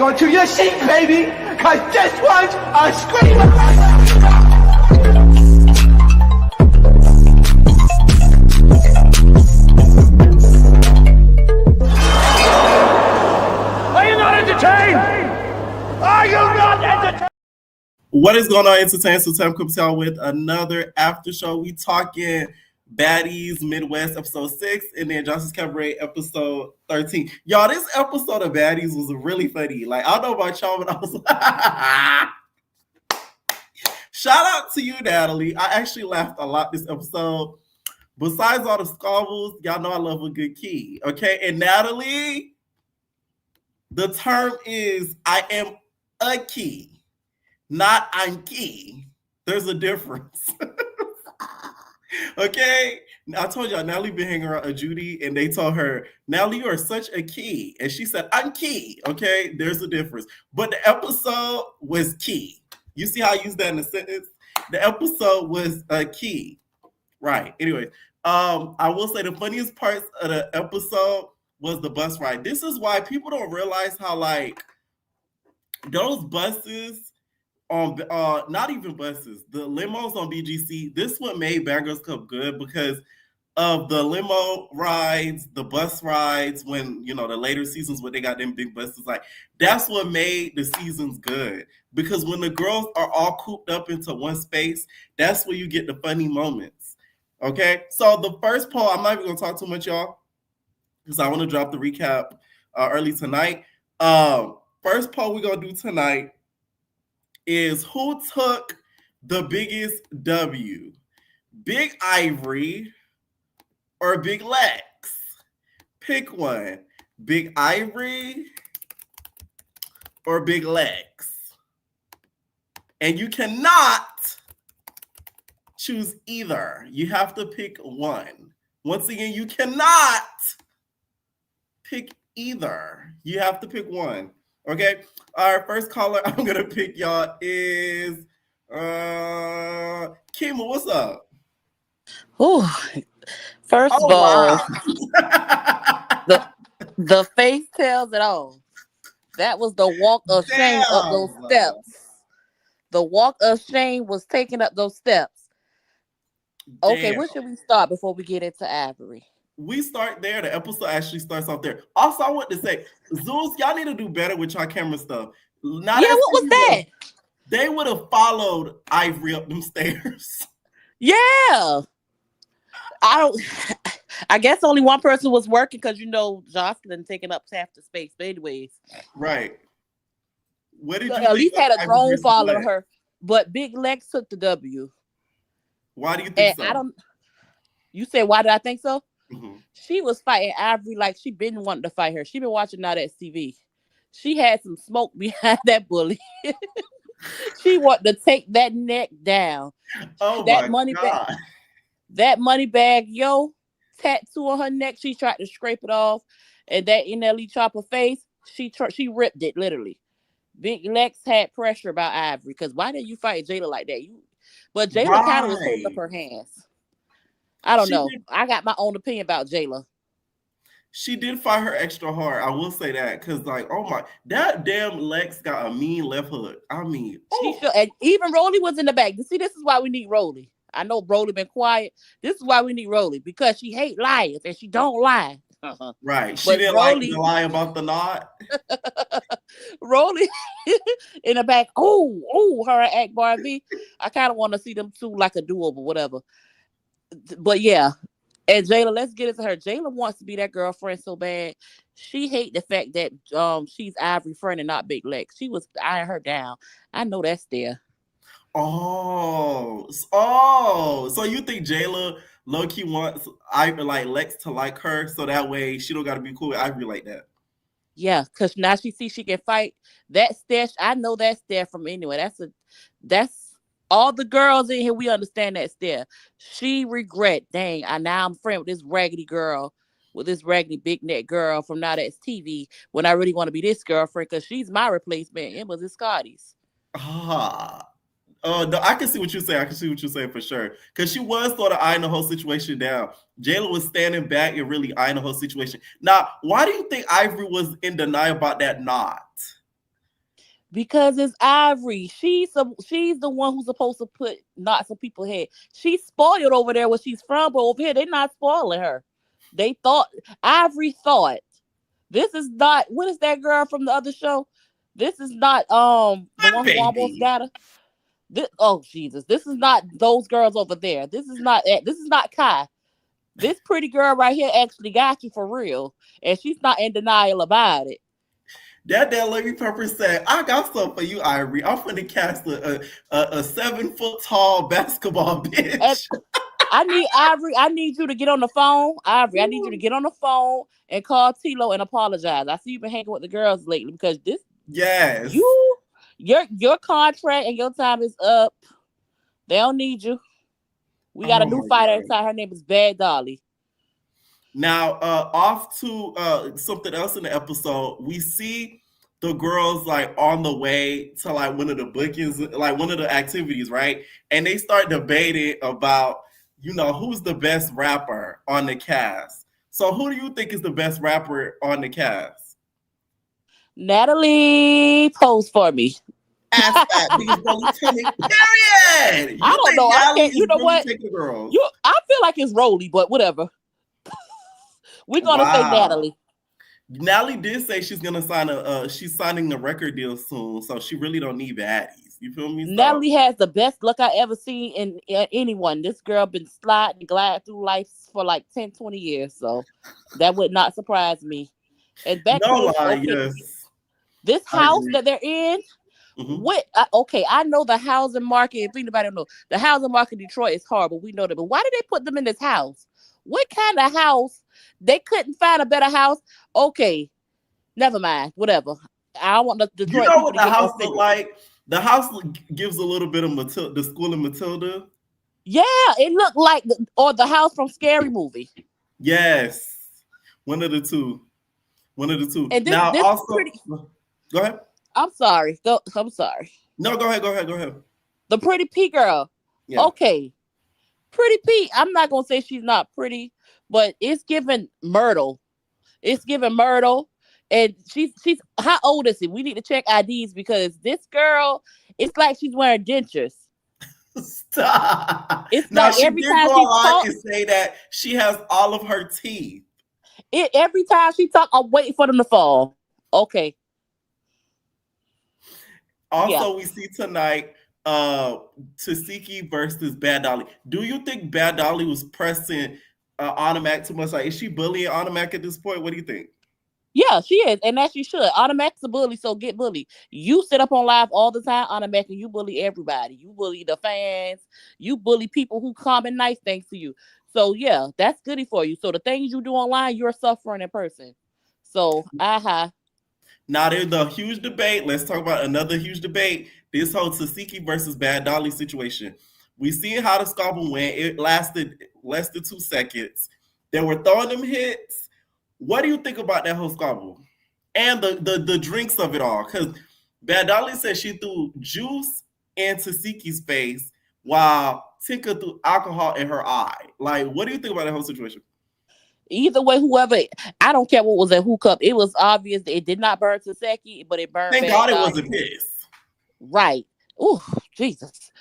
onto your seat, baby, because this one's a screamer. Are you not entertained? Are you not entertained? What is going on, Entertain? So time comes out with another after show. We talking Baddies Midwest episode 6 and then Johnson's Cabaret episode 13. Y'all, this episode of Baddies was really funny. Like, I don't know about y'all, but I was like, shout out to you, Natalie. I actually laughed a lot this episode. Besides all the squabbles, y'all know I love a good key. Okay, and Natalie, the term is I am a key. Not I'm key. There's a difference. Okay? I told y'all, Natalie been hanging around a Judy, and they told her, Natalie, you are such a key. And she said, I'm key. Okay? There's a difference. But the episode was key. You see how I use that in a sentence? The episode was a key. Right. Anyway, I will say the funniest parts of the episode was the bus ride. This is why people don't realize how, like, those buses on not even buses, the limos on BGC, this what made Bad Girls Club good because of the limo rides, the bus rides, when, you know, the later seasons where they got them big buses, like, that's what made the seasons good. Because when the girls are all cooped up into one space, that's where you get the funny moments. Okay? So the first poll, I'm not even going to talk too much, y'all, because I want to drop the recap early tonight. First poll we're going to do tonight is who took the biggest W? Big Ivory or Big Lex? Pick one. Big Ivory or Big Lex? And you cannot choose either. You have to pick one. Once again, you cannot pick either. You have to pick one. Okay, our first caller I'm gonna pick, y'all, is Kima. What's up? Oh, first of all, wow. the face tells it all. That was the walk of shame up those steps. The walk of shame was taking up those steps. Okay, where should we start before we get into Ivory? We start there. The episode actually starts off there. Also, I want to say, Zeus, y'all need to do better with y'all camera stuff. What was that? They would have followed Ivory up them stairs. Yeah. I guess only one person was working because, you know, Joseline taking up half the space. But anyways. Right. What did you at least had a drone follow her. But Big Lex took the W. Why do you think so? You said, why did I think so? Mm-hmm. She was fighting Ivory like she been wanting to fight her. She been watching Now That's TV. She had some smoke behind that bully. She wanted to take that neck down. Oh, that my God. That money bag, tattoo on her neck. She tried to scrape it off. And that NLE chopper face, she ripped it, literally. Big Lex had pressure about Ivory. Because why did you fight Jayla like that? But Jayla kind of was holding up her hands. I don't know. I got my own opinion about Jayla. She did fight her extra hard. I will say that. Because, like, oh my, that damn Lex got a mean left hook. I mean, and even Rolly was in the back. You see, this is why we need Rolly. I know Rolly been quiet. This is why we need Rolly. Because she hate liars and she don't lie. Right. She didn't like to lie about the knot. Rolly in the back. Oh, her and Akbar V. I kind of want to see them two like a duo, but whatever. But yeah, and Jayla, let's get into her. Jayla wants to be that girlfriend so bad. She hate the fact that she's Ivory friend and not Big Lex. She was eyeing her down. I know that's there. Oh, so you think Jayla low-key wants Ivory, like, Lex to like her so that way she don't got to be cool with Ivory like that? Yeah, because now she sees she can fight. That stare, I know that's there from anywhere. That's all the girls in here, we understand that stare. She regret, dang, now I'm friend with this raggedy girl, with this raggedy big neck girl from Now That's TV, when I really want to be this girlfriend because she's my replacement. It was Scotty's. No, I can see what you're saying. I can see what you're saying for sure. Because she was sort of eyeing the whole situation down. Jayla was standing back and really eyeing the whole situation. Now, why do you think Ivory was in denial about that knot? Because it's Ivory. She's the one who's supposed to put knots in people's head. She's spoiled over there where she's from, but over here they're not spoiling her. They thought Ivory thought this is not, what is that girl from the other show? This is not the one who almost got her. Oh Jesus, this is not those girls over there. This is not Kai. This pretty girl right here actually got you for real, and she's not in denial about it. That Lady Pepper said, "I got something for you, Ivory. I'm going to cast a 7-foot tall basketball bitch." And I need Ivory. I need you to get on the phone, Ivory. I need you to get on the phone and call Tilo and apologize. I see you've been hanging with the girls lately because this. Yes. Your contract and your time is up. They don't need you. We got a new fighter inside. Her name is Bad Dolly. Now, off to something else in the episode, we see the girls like on the way to like one of the bookings, like one of the activities, right? And they start debating about, who's the best rapper on the cast. So who do you think is the best rapper on the cast? Natalie, pose for me. Ask that because Lieutenant, period. I don't know. I can't. You know what? I feel like it's Rolly, but whatever. We're gonna say Natalie. Natalie did say she's gonna sign she's signing a record deal soon, so she really don't need baddies. You feel me? Natalie has the best luck I ever seen in anyone. This girl been sliding and gliding through life for like 10, 20 years, so that would not surprise me. And back this house that they're in. Mm-hmm. I know the housing market. If anybody don't know, the housing market in Detroit is horrible. We know that, but why did they put them in this house? What kind of house? They couldn't find a better house. Okay, never mind. Whatever. I don't want the Detroit. You know what the house look like? The house gives a little bit of the school of Matilda. Yeah, it looked like the house from Scary Movie. Yes, one of the two. And now also, go ahead. I'm sorry. I'm sorry. No, go ahead. The pretty P girl. Yeah. Okay. Pretty P. I'm not gonna say she's not pretty, but it's giving Myrtle. And she's how old is she? We need to check IDs because this girl, it's like she's wearing dentures. Stop. It's now, like every time she talks and say that she has all of her teeth. Every time she talks, I'm waiting for them to fall. Okay. Also, we see tonight Tsiki versus Bad Dolly. Do you think Bad Dolly was pressing Automatic too much? Like, is she bullying Automatic at this point? What do you think? Yeah, she is, and that she should. Automatic's a bully, so get bullied. You sit up on live all the time, Automatic, and you bully everybody. You bully the fans. You bully people who comment nice things to you. So yeah, that's goody for you. So the things you do online, you're suffering in person. So Now there's the huge debate. Let's talk about another huge debate. This whole Tsiki versus Bad Dolly situation. We see how the scuffle went. It lasted less than 2 seconds. They were throwing them hits. What do you think about that whole scuffle? And the drinks of it all? Because Bad Dolly said she threw juice into Tsiki's face while Tinka threw alcohol in her eye. Like, what do you think about that whole situation? Either way, whoever, I don't care what was in who cup. It was obvious that it did not burn Tsiki, but it burned. Thank God it wasn't his. Right. Oh, Jesus.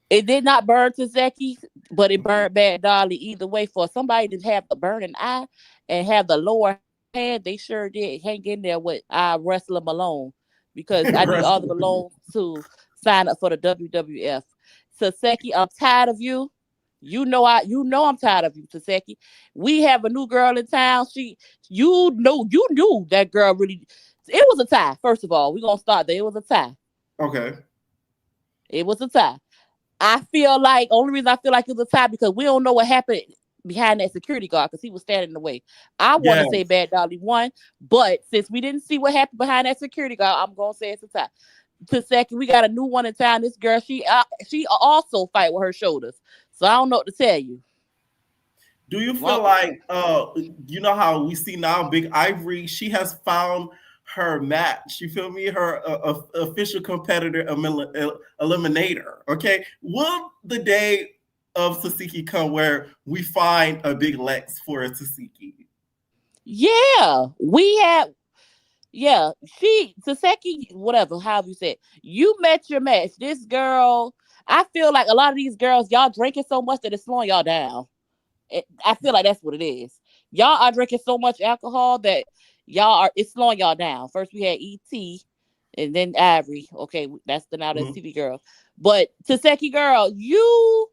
It did not burn Tsiki, but it burned Bad Dolly. Either way, for somebody to have a burning eye and have the lower hand, they sure did hang in there with Wrestler Malone, because I need all the Malone to sign up for the WWF. Tsiki, I'm tired of you. You know I'm tired of you, Tsiki. We have a new girl in town. You knew that girl really. It was a tie. First of all, we're gonna start there. It was a tie. Okay. It was a tie. Only reason I feel like it was a tie because we don't know what happened behind that security guard because he was standing in the way. I want to say Bad Dolly won, but since we didn't see what happened behind that security guard, I'm gonna say it's a tie. Tsiki, we got a new one in town. This girl, she also fight with her shoulders. So I don't know what to tell you. Do you feel like, you know how we see now Big Ivory, she has found her match, you feel me? Her official competitor eliminator, okay? Will the day of Tsiki come where we find a big Lex for Tsiki? Yeah, we had, Yeah, Tsiki, whatever, however you said, you met your match. This girl, I feel like a lot of these girls, y'all drinking so much that it's slowing y'all down. I feel like that's what it is. Y'all are drinking so much alcohol that it's slowing y'all down. First we had ET and then Ivory. Okay, that's Mhm. TV girl. But Tsiki girl, you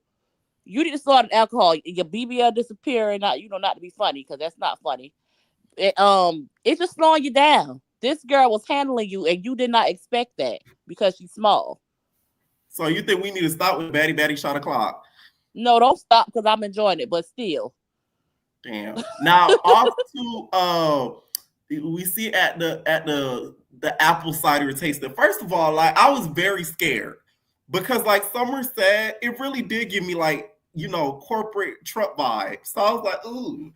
need to slow down alcohol. Your BBL disappearing, not to be funny, because that's not funny. It's just slowing you down. This girl was handling you, and you did not expect that because she's small. So you think we need to stop with Baddie shot o'clock? No, don't stop because I'm enjoying it, but still. Damn. Now off to we see at the apple cider tasting. First of all, like I was very scared because like Summer said, it really did give me like, corporate Trump vibes. So I was like, ooh,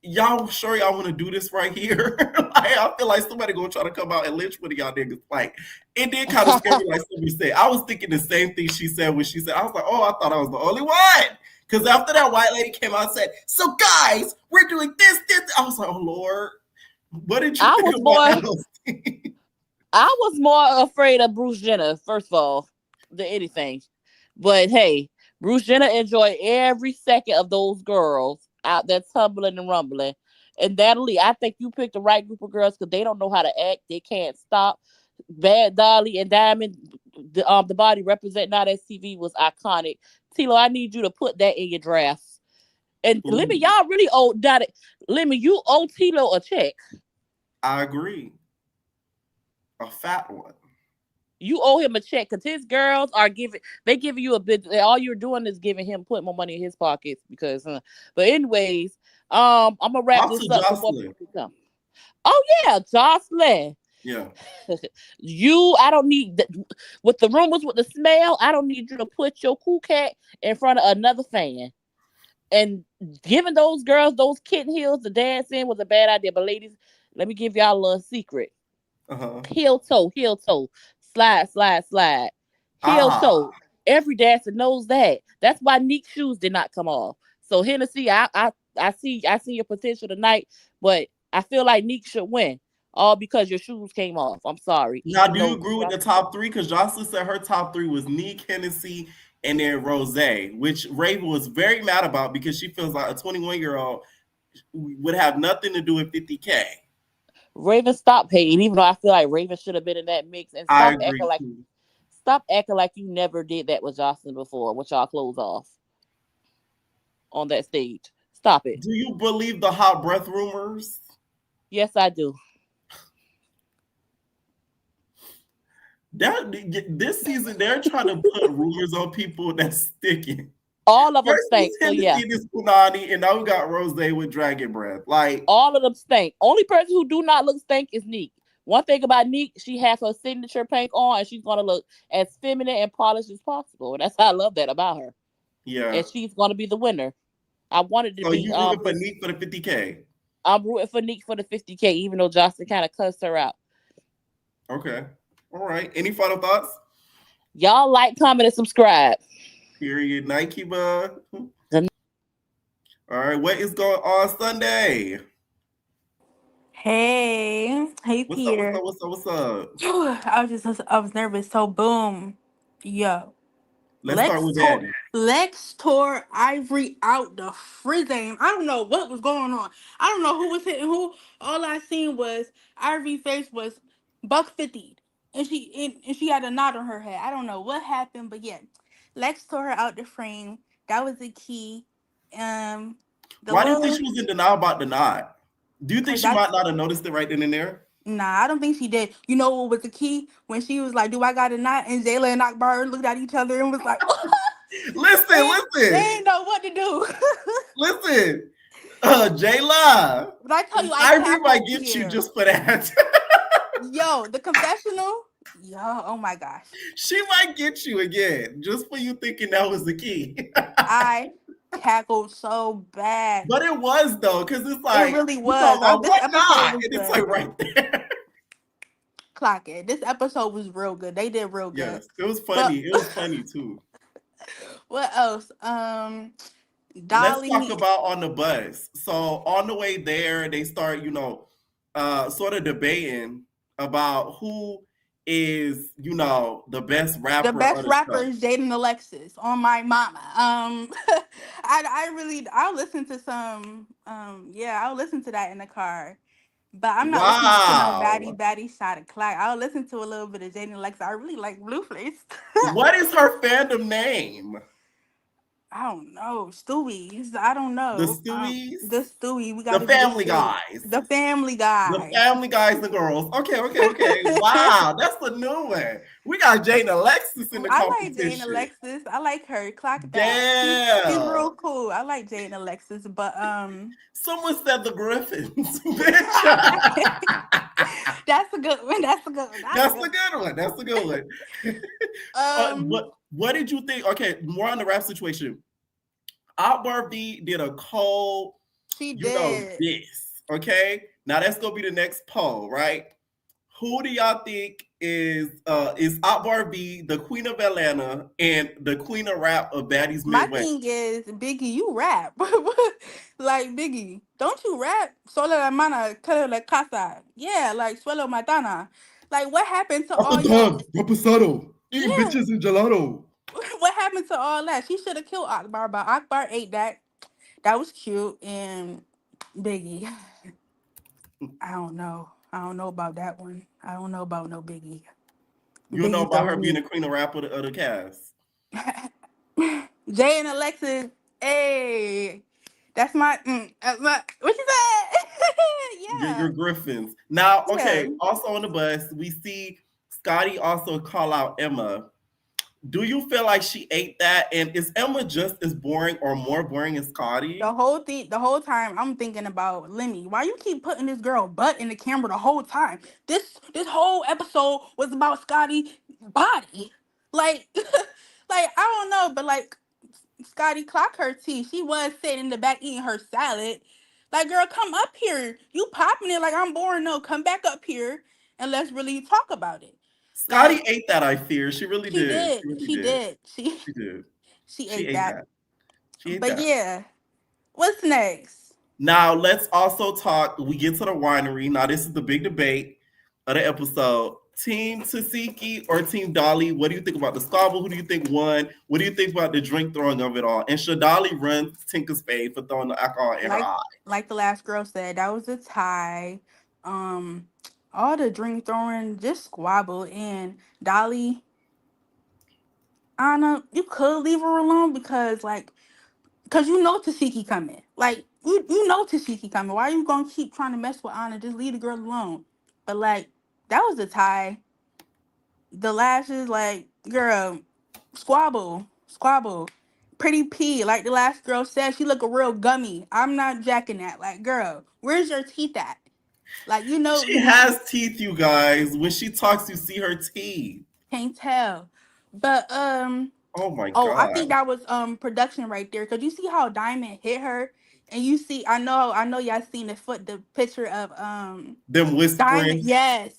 y'all sure y'all want to do this right here? Like, I feel like somebody gonna try to come out and lynch one of y'all niggas. Like it did kind of scare me, like Summer said. I was thinking the same thing she said when she said, I was like, oh, I thought I was the only one. Because after that white lady came out and said, so guys, we're doing this. I was like, oh Lord, what did you I think was about more LLC? I was more afraid of Bruce Jenner, first of all, than anything. But hey, Bruce Jenner enjoyed every second of those girls out there tumbling and rumbling. And Natalie, I think you picked the right group of girls because they don't know how to act. They can't stop. Bad Dolly and Diamond, the body represent not STV was iconic. Tilo, I need you to put that in your drafts. And Lemmy, Ooh, y'all really owe that. Lemmy, you owe Tilo a check. I agree. A fat one. You owe him a check because his girls are giving you a bit. All you're doing is giving him, putting more money in his pockets because. But anyways, I'm gonna wrap Also this up so more Joseline. people can come. Oh yeah, Joseline. Yeah. I don't need with the rumors with the smell. I don't need you to put your cool cat in front of another fan. And giving those girls those kitten heels to dance in was a bad idea. But ladies, let me give y'all a little secret. Uh-huh. Heel toe, slide, slide, slide, heel Ah. toe. Every dancer knows that. That's why Neek's shoes did not come off. So Hennessy, I see your potential tonight, but I feel like Neek should win, all because your shoes came off. I'm sorry, Now, even do you though agree with the top three? Because Jocelyn said her top three was Neek, Hennessy, and then Rose, which Raven was very mad about because she feels like a 21-year-old would have nothing to do with 50K. Raven stopped hating, even though I feel like Raven should have been in that mix, and I agree too. stop acting like you never did that with Jocelyn before, with y'all clothes off on that stage. Stop it. Do you believe the hot breath rumors? Yes, I do. That this season they're trying to put rumors on people that's sticking. All of them First it was stink. So yeah, Hennessy, this Punani, and now we got Rose with Dragon Breath. Like, all of them stink. Only person who do not look stink is Neek. One thing about Neek, she has her signature paint on, and she's gonna look as feminine and polished as possible. And that's how I love that about her. yeah. And she's gonna be the winner. I wanted to So be you rooting for Miss. Neek for the 50K? I'm rooting for Neek for the 50K, even though Jocelyn kind of cussed her out. Okay. All right. Any final thoughts? Y'all like, comment, and subscribe. Period. Nike, bud. All right. What is going on Sunday? Hey, What's up? What's Peter. up? What's up? What's up? I was nervous. So boom, yo, Let's start with Tour, Baddies. Lex tore Ivory out the freezing. I don't know what was going on. I don't know who was hitting who. All I seen was Ivory's face was buck 50, and she had a knot on her head. I don't know what happened, but yeah, Lex tore her out the frame. That was the key. Um, the Why do you think little she was in denial about the nod? Do you think because she might that's not have noticed it right then and there? Nah, I don't think she did. You know what was the key? When she was like, "Do I got a knot?" And Jayla and Akbar looked at each other and was like, Listen, they listen, ain't know what to do. listen. Jayla, But I tell you, I Ivory might cackled get you here. just for that. Yo, the confessional. Yo, oh my gosh. She might get you again just for you thinking that was the key. I cackled so bad. But it was though, because it's It like really you talking was. about This what episode not, was and it's good. like right there. Clock it. This episode was real good. They did real good. Yes, it was But funny. It was funny too. what else? Let's talk Dolly. about on the bus. So on the way there, they start, sort of debating about who is, the best The rapper best of the rapper show. is Jaden Alexis on my mama. I'll listen to some. I'll listen to that in the car. But I'm not listening to no Wow. baddie shot of clack. I'll listen to a little bit of Jaden Alexis. I really like Blueface. What is her fandom name? I don't know. Stewies. I don't The know. The Stewies? Stewie. We The gotta get it Family straight. Guys. The Family The Guy. Family Guys and Girls. Okay. Wow, that's the new one. We got Jane Alexis in the I like Jane competition. Alexis. I like her. Clock that. She's Damn. real cool. I like Jane Alexis, but Someone said the Griffins. Bitch. that's a good one. That's a good one. That's the good one. That's the good one. Um, What did you think? Okay, more on the rap situation. Outbar V did a cold, she did. this. Okay, now that's gonna be the next poll, right? Who do y'all think is Outbar V, the Queen of Atlanta, and the Queen of Rap of Baddies My Midway? thing is, Biggie, you rap. Like, Biggie, don't you rap? Solo la mana, cara la casa. Yeah, like, suelo matana. Like, what happened to all your... Reposado, eating Yeah, bitches and gelato. what happened to all that? She should have killed Akbar, but Akbar ate that. That was cute. And Biggie, I don't know. I don't know about that one. I don't know about no Biggie. You don't know Biggie about her throwing being me. the Queen of Rap of the cast. Jay and Alexis, hey, that's my what you said? Your Griffins. Now, Yeah. okay, also on the bus, we see Scotty also call out Emma. Do you feel like she ate that? And is Emma just as boring or more boring as Scotty? The whole time I'm thinking about Lemmy. Why you keep putting this girl butt in the camera the whole time? This whole episode was about Scotty body. Like like I don't know, but like Scotty clock her teeth. She was sitting in the back eating her salad. Like, girl, come up here. You popping it like I'm boring. No, come back up here and let's really talk about it. Scotty Like, ate that, I fear. She really she did. did. She really She did. did. She did. She She ate ate that. that. She ate But that. yeah, what's next? Now, let's also talk. We get to the winery. Now, this is the big debate of the episode. Team Tsiki or Team Dolly? What do you think about the squabble? Who do you think won? What do you think about the drink throwing of it all? And should Dolly run Tinker's spade for throwing the alcohol in her Like eye? like the last girl said, that was a tie. Um, all the drink throwing just squabble and Dolly. Anna, you could leave her alone because you know Tsiki coming. Like, you know Tsiki coming. Why are you gonna keep trying to mess with Anna? Just leave the girl alone. But like, that was the tie. The lashes, like, girl, squabble. Pretty P, like the last girl said, she look a real gummy. I'm not jacking that. Like, girl, where's your teeth at? Like, She has teeth, you guys. When she talks, you see her teeth. can't tell. But Oh my oh, I god. think that was production right there. Cause you see how Diamond hit her, and you see, I know y'all seen the picture of Them Diamond. whispering. Yes,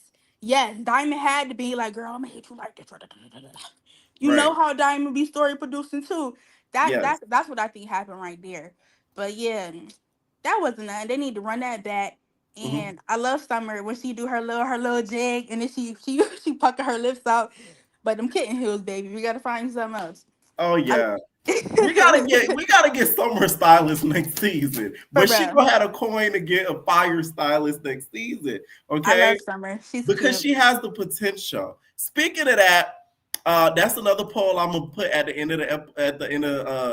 Diamond had to be like, girl, I'm gonna hit you like this. You Right. know how Diamond be story producing too. Yes. That's what I think happened right there. But yeah, that wasn't nothing. They need to run that back. Hmm. And I love Summer when she do her little jig, and then she pucker her lips out. But them kitten heels, baby, we gotta find something else. Oh I, yeah. We gotta get Summer stylist next season. for But she real, gonna have a coin to get a fire stylist next season. I Okay? love Summer. She's Because cute. she has the potential. Speaking of that, that's another poll I'm gonna put at the end of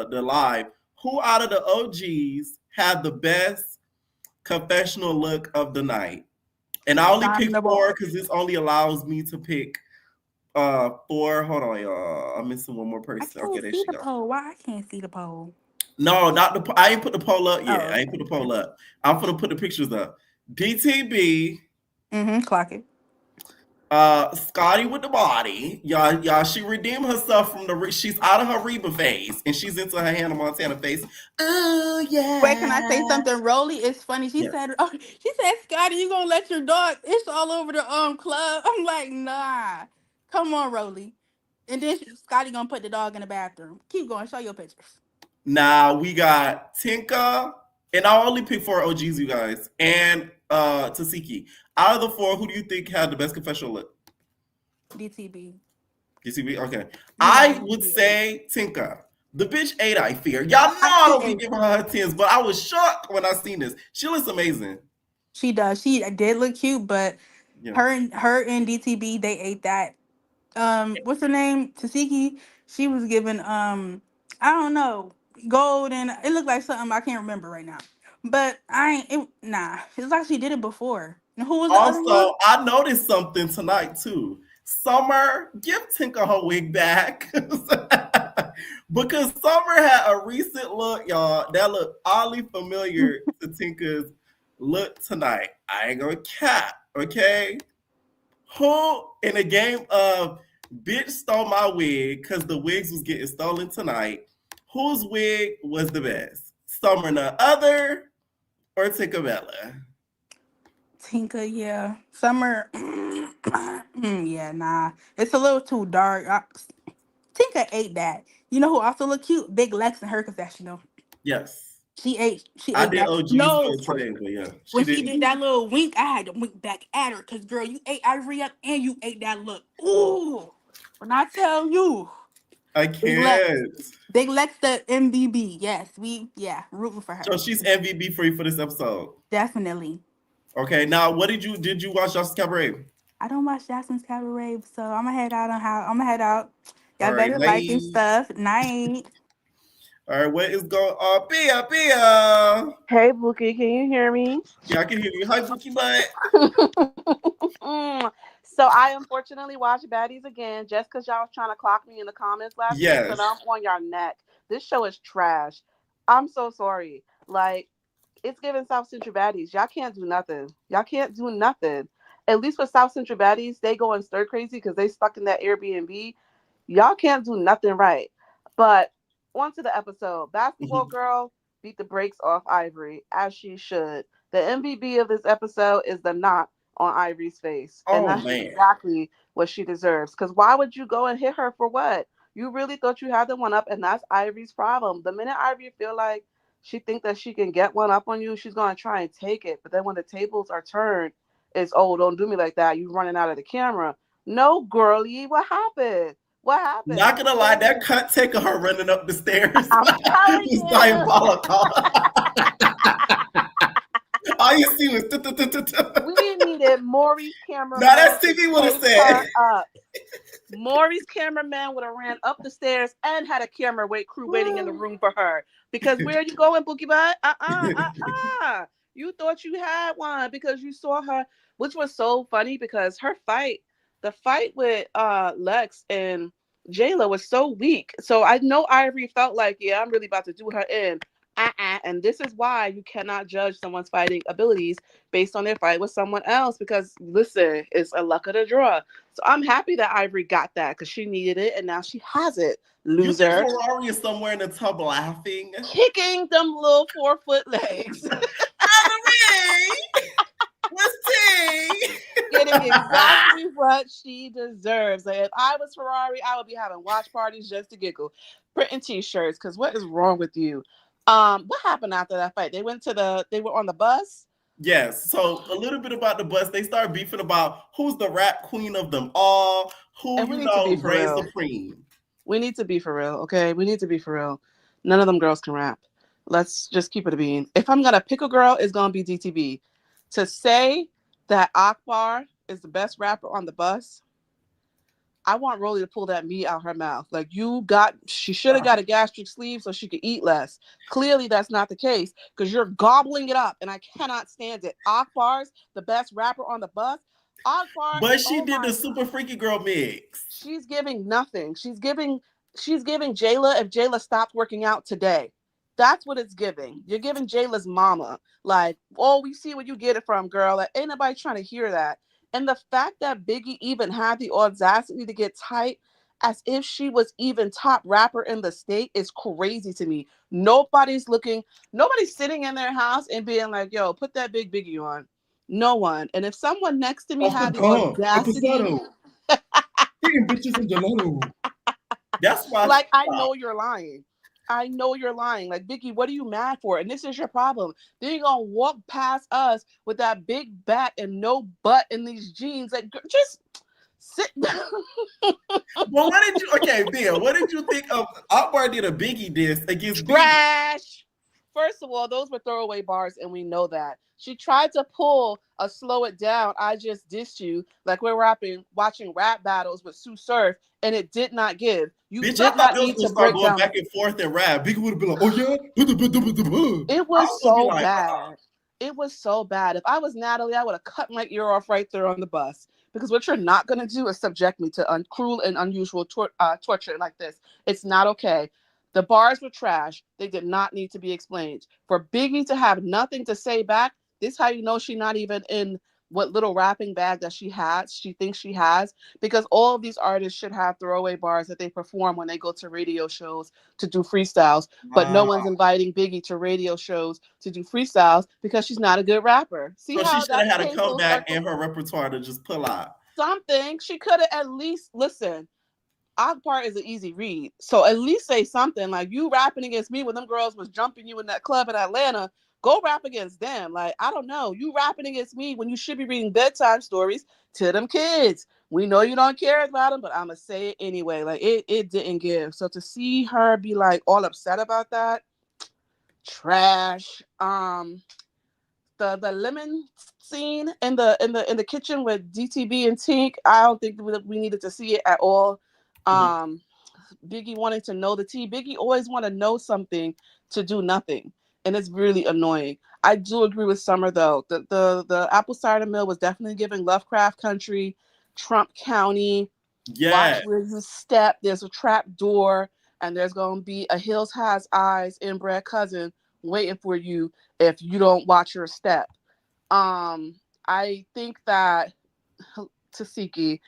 the live. Who out of the OGs had the best confessional look of the night? And I only pick Diamond the four ball. because this only allows me to pick four. Hold on, y'all. I'm missing one more I person. Okay, can't there see she the go. poll. Why I can't see the poll? No, not the. I ain't put the poll up yet. Oh, I ain't put okay. the poll up. I'm gonna put the pictures up. DTB, Clock it. Scotty with the body, y'all. She redeemed herself from she's out of her Reba phase and she's into her Hannah Montana face. Oh Wait, can I say yeah. something? Rolly is funny. She Yes. said, "Oh, she said, Scotty, you gonna let your dog? It's all over the club." I'm like, nah, come on, Rolly. And then Scotty gonna put the dog in the bathroom. Keep going. Show your pictures. Now we got Tinka And I'll only pick 4 OGs, you guys. And Tsiki. Out of the 4, who do you think had the best confessional look? DTB. DTB? Okay. Yeah, I would DTB. say Tinka. The bitch ate, I fear. Y'all know I don't be giving her 10s, but I was shocked when I seen this. She looks amazing. She does. She did look cute, but Yeah. her and DTB, they ate that. What's her name? Tsiki. She was given I don't know, gold, and it looked like something I can't remember right now. But it's like she did it before. And who was the other one? Also, I noticed something tonight too. Summer, give Tinka her wig back. Because Summer had a recent look, y'all, that looked oddly familiar to Tinka's look tonight. I ain't gonna cap, okay? Who in a game of bitch stole my wig because the wigs was getting stolen tonight, whose wig was the best? Summer the other or Tinka Bella? Tinka, yeah. Summer, yeah, nah. It's a little too dark. Tinka ate that. You know who also looked cute? Big Lex in her confessional. Yes. She ate I did that. OGs No, for today, but yeah. when she did that little wink, I had to wink back at her. Because, girl, you ate Ivory up and you ate that look. Ooh. When I tell you. I can't. Big Lex the MVB. Yes, rooting for her. So she's MVP for you for this episode. Definitely. Okay, now what did you watch Jose's Cabaret? I don't watch Jasmine's Cabaret, so I'm gonna head out. Y'all All right, better like and night. stuff. Night. All right, what is going on? Bia. Hey, Bookie, can you hear me? Yeah, I can hear you. Hi, Bookie Butt. So I unfortunately watched Baddies again just because y'all was trying to clock me in the comments last week, but I'm on your neck. This show is trash. I'm so sorry. Like, it's giving South Central Baddies. Y'all can't do nothing. At least with South Central Baddies, they go and stir crazy because they stuck in that Airbnb. Y'all can't do nothing right. But on to the episode. Basketball girl beat the brakes off Ivory, as she should. The MVP of this episode is the knot on Ivory's face. And that's exactly what she deserves. Because why would you go and hit her for what? You really thought you had the one up, and that's Ivory's problem. The minute Ivory feel like she think that she can get one up on you, she's going to try and take it. But then when the tables are turned, it's, oh, don't do me like that. You running out of the camera. No, girlie, what happened? What happened? Not gonna lie, that cut take of her running up the stairs I'm telling you. was diabolical. All you see was we needed Maury's camera. Now that's TV would have said. Maury's cameraman would have ran up the stairs and had a camera crew waiting in the room for her. Because where are you going, Bookie Butt? You thought you had one because you saw her, which was so funny because the fight with Lex and Jayla was so weak. So I know Ivory felt like, yeah, I'm really about to do her in. And this is why you cannot judge someone's fighting abilities based on their fight with someone else. Because listen, it's a luck of the draw. So I'm happy that Ivory got that because she needed it and now she has it. Loser. You think Ferrari is somewhere in the tub laughing, kicking them little 4-foot legs. Getting exactly what she deserves. Like, if I was Ferrari, I would be having watch parties just to giggle, printing t-shirts. Because what is wrong with you? What happened after that fight? They were on the bus. Yes. So a little bit about the bus. They started beefing about who's the rap queen of them all. Who reigns supreme. We need to be for real, okay? We need to be for real. None of them girls can rap. Let's just keep it a bean. If I'm gonna pick a girl, it's gonna be DTB. To say that Akbar is the best rapper on the bus, I want Rolly to pull that meat out her mouth. Like, she should have got a gastric sleeve so she could eat less. Clearly, that's not the case because you're gobbling it up, and I cannot stand it. Akbar's the best rapper on the bus. Akbar, but she did the super freaky girl mix. She's giving nothing. She's giving Jayla if Jayla stopped working out today. That's what it's giving. You're giving Jayla's mama. Like, oh, we see where you get it from, girl. Like, ain't nobody trying to hear that. And the fact that Biggie even had the audacity to get tight as if she was even top rapper in the state is crazy to me. Nobody's sitting in their house and being like, yo, put that big Biggie on. No one. And if someone next to me had the audacity... bitches in gelato. That's why. Like, I know you're lying. I know you're lying. Like, Biggie, what are you mad for? And this is your problem. Then you're gonna walk past us with that big back and no butt in these jeans. Like, just sit down. Well, Bia, what did you think of Akbar did a Biggie diss against Biggie? Trash. First of all, those were throwaway bars, and we know that. She tried to pull a slow it down. I just dissed you, like we're watching rap battles with Sue Surf, and it did not give. You Bitch, did not need to break going down. back and forth and rap. Biggie would have been like, "Oh yeah." It was so bad. It was so bad. If I was Natalie, I would have cut my ear off right there on the bus. Because what you're not going to do is subject me to cruel and unusual torture like this. It's not okay. The bars were trash. They did not need to be explained. For Biggie to have nothing to say back, this is how you know she's not even in what little rapping bag that she thinks she has, because all of these artists should have throwaway bars that they perform when they go to radio shows to do freestyles. But no one's inviting Biggie to radio shows to do freestyles because she's not a good rapper. See, so how she should have had a comeback in her repertoire to just pull out something. She could have at least listen. Akbar is an easy read, so at least say something like, "You rapping against me when them girls was jumping you in that club in Atlanta. Go rap against them." Like, I don't know. You rapping against me when you should be reading bedtime stories to them kids. We know you don't care about them, but I'm going to say it anyway. Like, it didn't give. So to see her be like all upset about that, trash. The lemon scene in the kitchen with DTB and Tink, I don't think we needed to see it at all. Biggie wanting to know the tea. Biggie always want to know something to do nothing, and it's really annoying. I do agree with Summer though. The apple cider mill was definitely giving Lovecraft Country, Trump County. Yeah. Watch where you step. There's a trap door, and there's gonna be a Hills Has Eyes inbred cousin waiting for you if you don't watch your step. I think that Tsiki,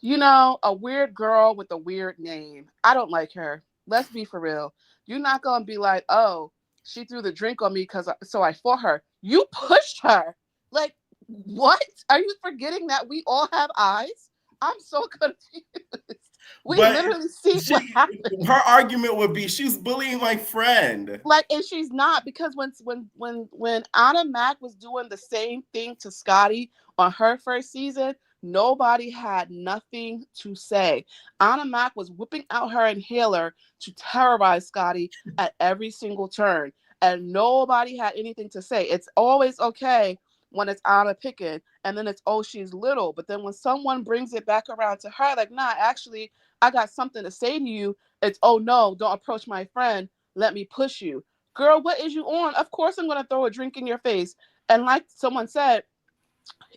a weird girl with a weird name. I don't like her. Let's be for real. You're not going to be like, "Oh, she threw the drink on me so I fought her." You pushed her. Like, what? Are you forgetting that we all have eyes? I'm so confused. Literally see what happened. Her argument would be she's bullying my friend. Like, and she's not, because when Anna Mac was doing the same thing to Scotty on her first season, nobody had nothing to say. Anna Mac was whipping out her inhaler to terrorize Scotty at every single turn, and nobody had anything to say. It's always okay when it's Anna picking, and then it's, "Oh, she's little." But then when someone brings it back around to her, like, "Nah, actually, I got something to say to you," it's, "Oh no, don't approach my friend. Let me push you." Girl, what is you on? Of course I'm going to throw a drink in your face. And like someone said,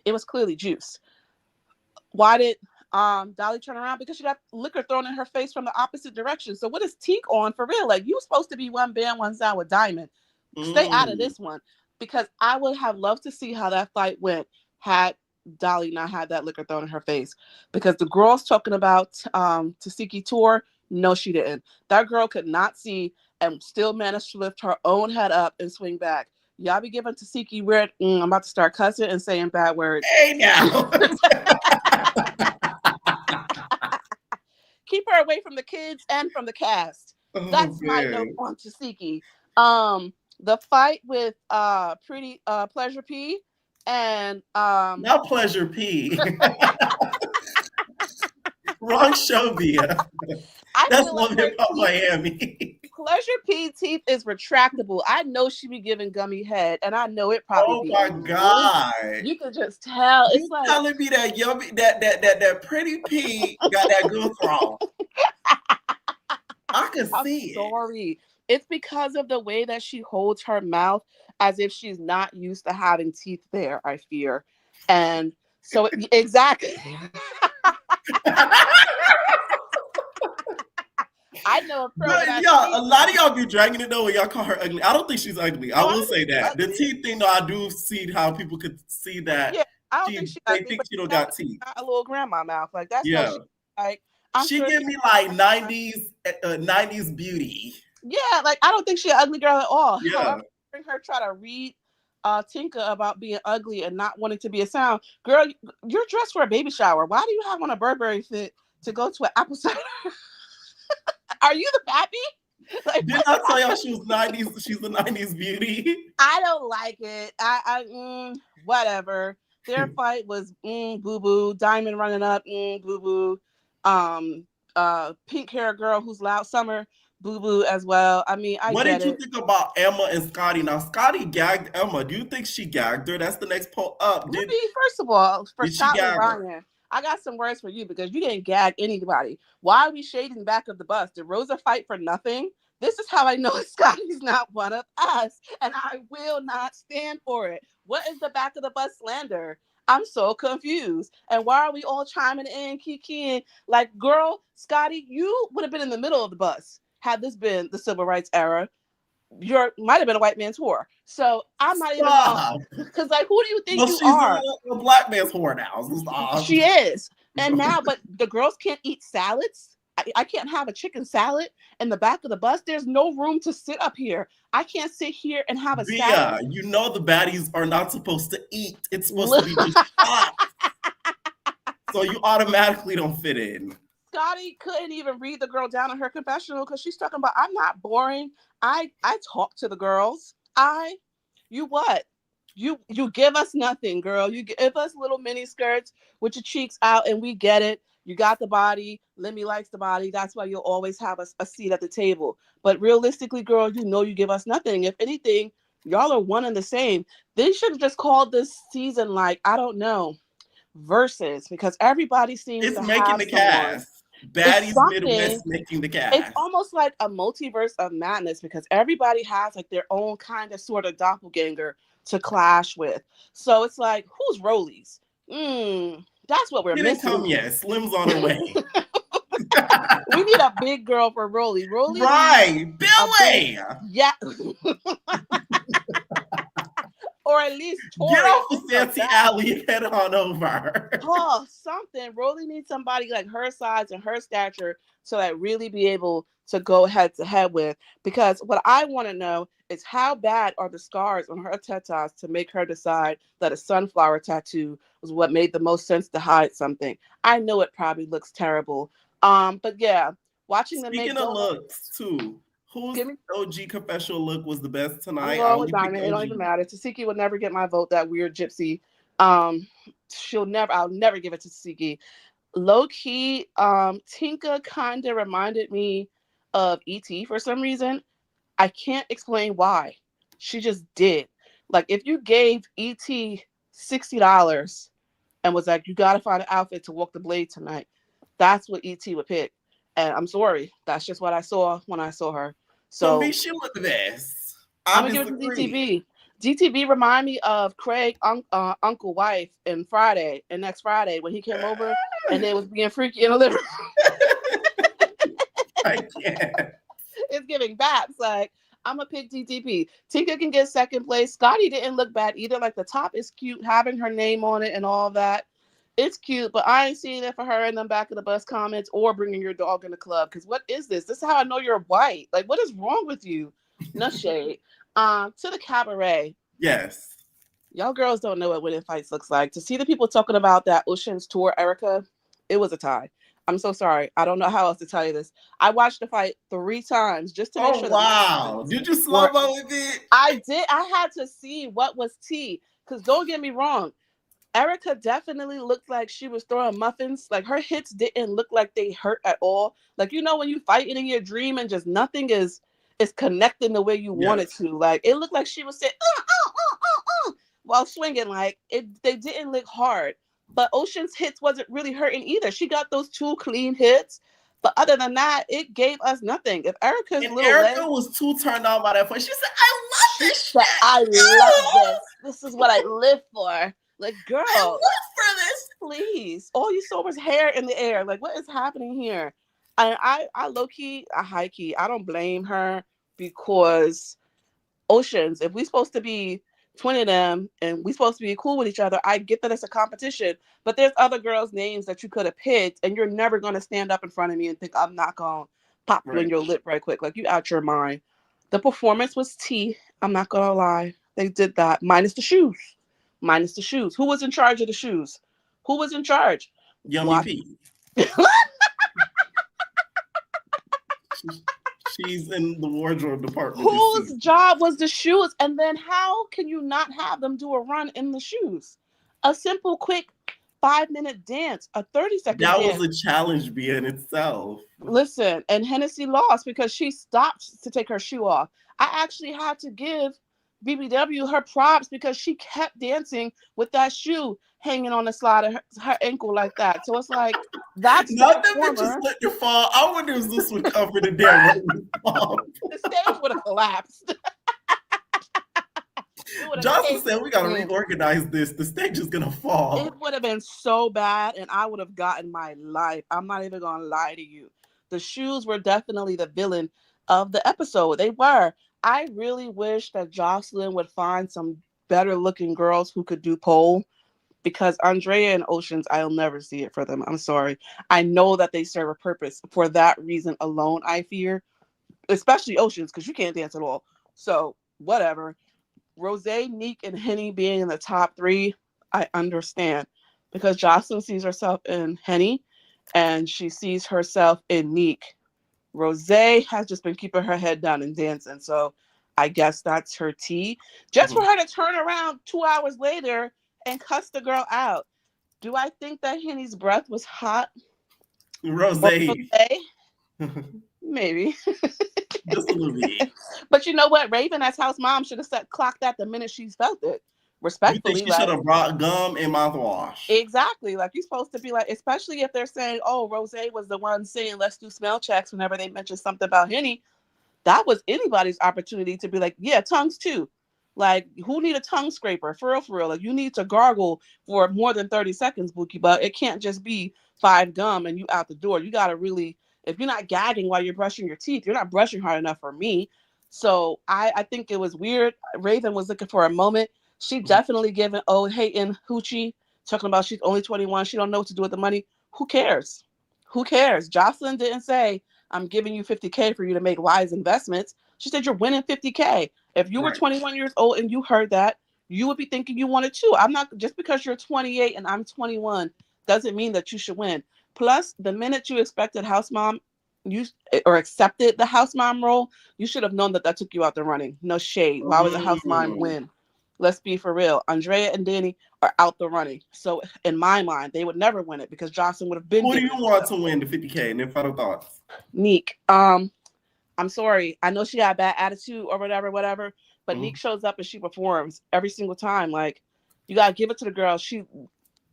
it was clearly juice. Why did Dolly turn around? Because she got liquor thrown in her face from the opposite direction. So what is Teak on for real? Like, you supposed to be one band, one sound with Diamond. Stay out of this one. Because I would have loved to see how that fight went had Dolly not had that liquor thrown in her face. Because the girls talking about Tsiki tour, no, she didn't. That girl could not see and still managed to lift her own head up and swing back. Y'all be giving Tsiki weird, I'm about to start cussing and saying bad words. Hey now. Keep her away from the kids and from the cast. That's my note on Tsiki. The fight with Pleasure P and not Pleasure P. Wrong show, Via. That's Love Hip Hop Miami. Pleasure P teeth is retractable. I know she be giving gummy head, and I know it probably. Oh my god! You can just tell. It's like telling me that yummy, that pretty P got that good throw. I can see it. Sorry, it's because of the way that she holds her mouth, as if she's not used to having teeth there. I fear, and so exactly. I know a lot of y'all be dragging it though when y'all call her ugly. I don't think she's ugly. I will say that. Ugly. The teeth thing though, I do see how people could see that. Yeah, I don't think they think she don't got teeth. A little grandma mouth. Like, that's like, she give me like 90s beauty. Yeah, like, I don't think she's an ugly girl at all. Yeah. However, her try to read Tinka about being ugly and not wanting to be a sound. Girl, you're dressed for a baby shower. Why do you have on a Burberry fit to go to an apple cider? Are you the pappy? Like, didn't I tell y'all she was 90s? She's a 90s beauty. I don't like it. Whatever. Their fight was boo boo. Diamond running up, boo boo. Pink hair girl who's loud, Summer, boo boo as well. I mean, What get did you it. think about Emma and Scotty? Now, Scotty gagged Emma. Do you think she gagged her? That's the next poll up. First of all, for did she Scott gag and her? Ryan, I got some words for you because you didn't gag anybody. Why are we shading back of the bus? Did Rosa fight for nothing? This is how I know Scotty's not one of us, and I will not stand for it. What is the back of the bus slander? I'm so confused. And why are we all chiming in, kikiing? Like, girl, Scotty, you would have been in the middle of the bus had this been the civil rights era. You might have been a white man's whore. So I'm not even going, because like, who do you think you are? She's a black man's whore now. She is. And now, but the girls can't eat salads. I can't have a chicken salad in the back of the bus. There's no room to sit up here. I can't sit here and have a salad. You know the baddies are not supposed to eat. It's supposed to be just hot. So you automatically don't fit in. Scotty couldn't even read the girl down in her confessional because she's talking about, I'm not boring. I talk to the girls. You what? You give us nothing, girl. You give us little mini skirts with your cheeks out and we get it. You got the body. Lemmy likes the body. That's why you'll always have a seat at the table. But realistically, girl, you know you give us nothing. If anything, y'all are one and the same. They should have just called this season, like, I don't know, Versus, because everybody seems to have the cast. Baddies Midwest making the cast. It's almost like a multiverse of madness because everybody has like their own kind of sort of doppelganger to clash with. So it's like, who's Rollies? That's what we're missing. Come yet. Slim's on her way. We need a big girl for Rolly. Rolly, right? Billy. Yeah. Or at least Tori. Get off the fancy alley and head on over. Oh, something. Rolly needs somebody like her size and her stature to like really be able to go head to head with. Because what I want to know is how bad are the scars on her tatas to make her decide that a sunflower tattoo was what made the most sense to hide something. I know it probably looks terrible. But yeah, watching them Speaking of looks too. Whose OG confessional look was the best tonight? It don't even matter. Tsiki would never get my vote. That weird gypsy. I'll never give it to Tsiki. Low key, Tinka kind of reminded me of E.T. for some reason. I can't explain why. She just did. Like if you gave E.T. $60 and was like, you gotta find an outfit to walk the blade tonight, that's what E.T. would pick. And I'm sorry, that's just what I saw when I saw her. So be sure with this. I'm gonna give it to DTV. DTV remind me of Craig Uncle Wife in Next Friday when he came over and they was being freaky in the living room. I can't. It's giving baps. Like I'm gonna pick DTP. Tinka can get second place. Scotty didn't look bad either. Like the top is cute, having her name on it and all that. It's cute, but I ain't seeing it for her in the back of the bus comments or bringing your dog in the club. Because what is this? This is how I know you're white. Like, what is wrong with you? No shade. To the cabaret. Yes. Y'all girls don't know what winning fights looks like. To see the people talking about that Ocean's tour, Erica, it was a tie. I'm so sorry. I don't know how else to tell you this. I watched the fight 3 times just to make sure. Wow. Did you slow mo with it? I did. I had to see what was tea. Because don't get me wrong. Erica definitely looked like she was throwing muffins. Like her hits didn't look like they hurt at all. Like, you know, when you fighting in your dream and just nothing is connecting the way you want it to. Like it looked like she was saying while swinging. Like they didn't look hard. But Ocean's hits wasn't really hurting either. She got those 2 clean hits. But other than that, it gave us nothing. If Erica was too turned on by that fight, she said, "I love this shit. I love this. This is what I live for." Like, girl, I live for this. Please. All you saw was hair in the air. Like, what is happening here? And I low key, I high key, I don't blame her because Oceans, if we supposed to be 20 of them and we supposed to be cool with each other, I get that it's a competition, but there's other girls' names that you could have picked and you're never going to stand up in front of me and think I'm not going to pop you in your lip right quick. Like, you out your mind. The performance was tea. I'm not going to lie. They did that. Minus the shoes. Who was in charge of the shoes? Who was in charge? Yummy P. She's in the wardrobe department this Whose season. job was the shoes? And then how can you not have them do a run in the shoes? A simple, quick 5-minute dance, a 30-second That dance. was a challenge in itself. Listen, and Hennessy lost because she stopped to take her shoe off. I actually had to give BBW her props because she kept dancing with that shoe hanging on the slide of her ankle like that. So it's like, that's Not the that bitches performer. let you fall. I wonder if this would cover the damn fall. The stage would have collapsed. Johnson said we gotta reorganize this. The stage is gonna fall. It would have been so bad, and I would have gotten my life. I'm not even gonna lie to you. The shoes were definitely the villain of the episode. They were. I really wish that Joseline would find some better looking girls who could do pole, because Andrea and Oceans, I'll never see it for them. I'm sorry. I know that they serve a purpose. For that reason alone, I fear, especially Oceans, because you can't dance at all. So whatever. Rose, Neek, and Henny being in the top 3, I understand, because Jocelyn sees herself in Henny and she sees herself in Neek. Rose has just been keeping her head down and dancing, so I guess that's her tea. Just for her to turn around 2 hours later and cuss the girl out. Do I think that Henny's breath was hot? Rose. Maybe. Just a little bit. But you know what? Raven, as house mom, should have clocked that the minute she felt it. Respectfully. You think she should have brought gum and mouthwash. Exactly. Like, you're supposed to be like, especially if they're saying, oh, Rose was the one saying, let's do smell checks whenever they mention something about Henny. That was anybody's opportunity to be like, yeah, tongues too. Like, who need a tongue scraper? For real, for real. Like, you need to gargle for more than 30 seconds, Bookie, but it can't just be 5 gum and you out the door. You got to really, if you're not gagging while you're brushing your teeth, you're not brushing hard enough for me. So I think it was weird. Raven was looking for a moment. She definitely given hating hoochie, talking about she's only 21. She don't know what to do with the money. Who cares? Who cares? Joseline didn't say, I'm giving you $50K for you to make wise investments. She said you're winning $50K. If you were 21 years old and you heard that, you would be thinking you wanted too. I'm not, just because you're 28 and I'm 21 doesn't mean that you should win. Plus, the minute you expected house mom, or accepted the house mom role, you should have known that took you out the running. No shade. Why would the house mom win? Let's be for real. Andrea and Danny are out the running. So in my mind, they would never win it because Johnson would have been. Who do you want to win the $50K? And then final thoughts. Neek. I'm sorry. I know she had a bad attitude or whatever. But Neek shows up and she performs every single time. Like, you gotta give it to the girl.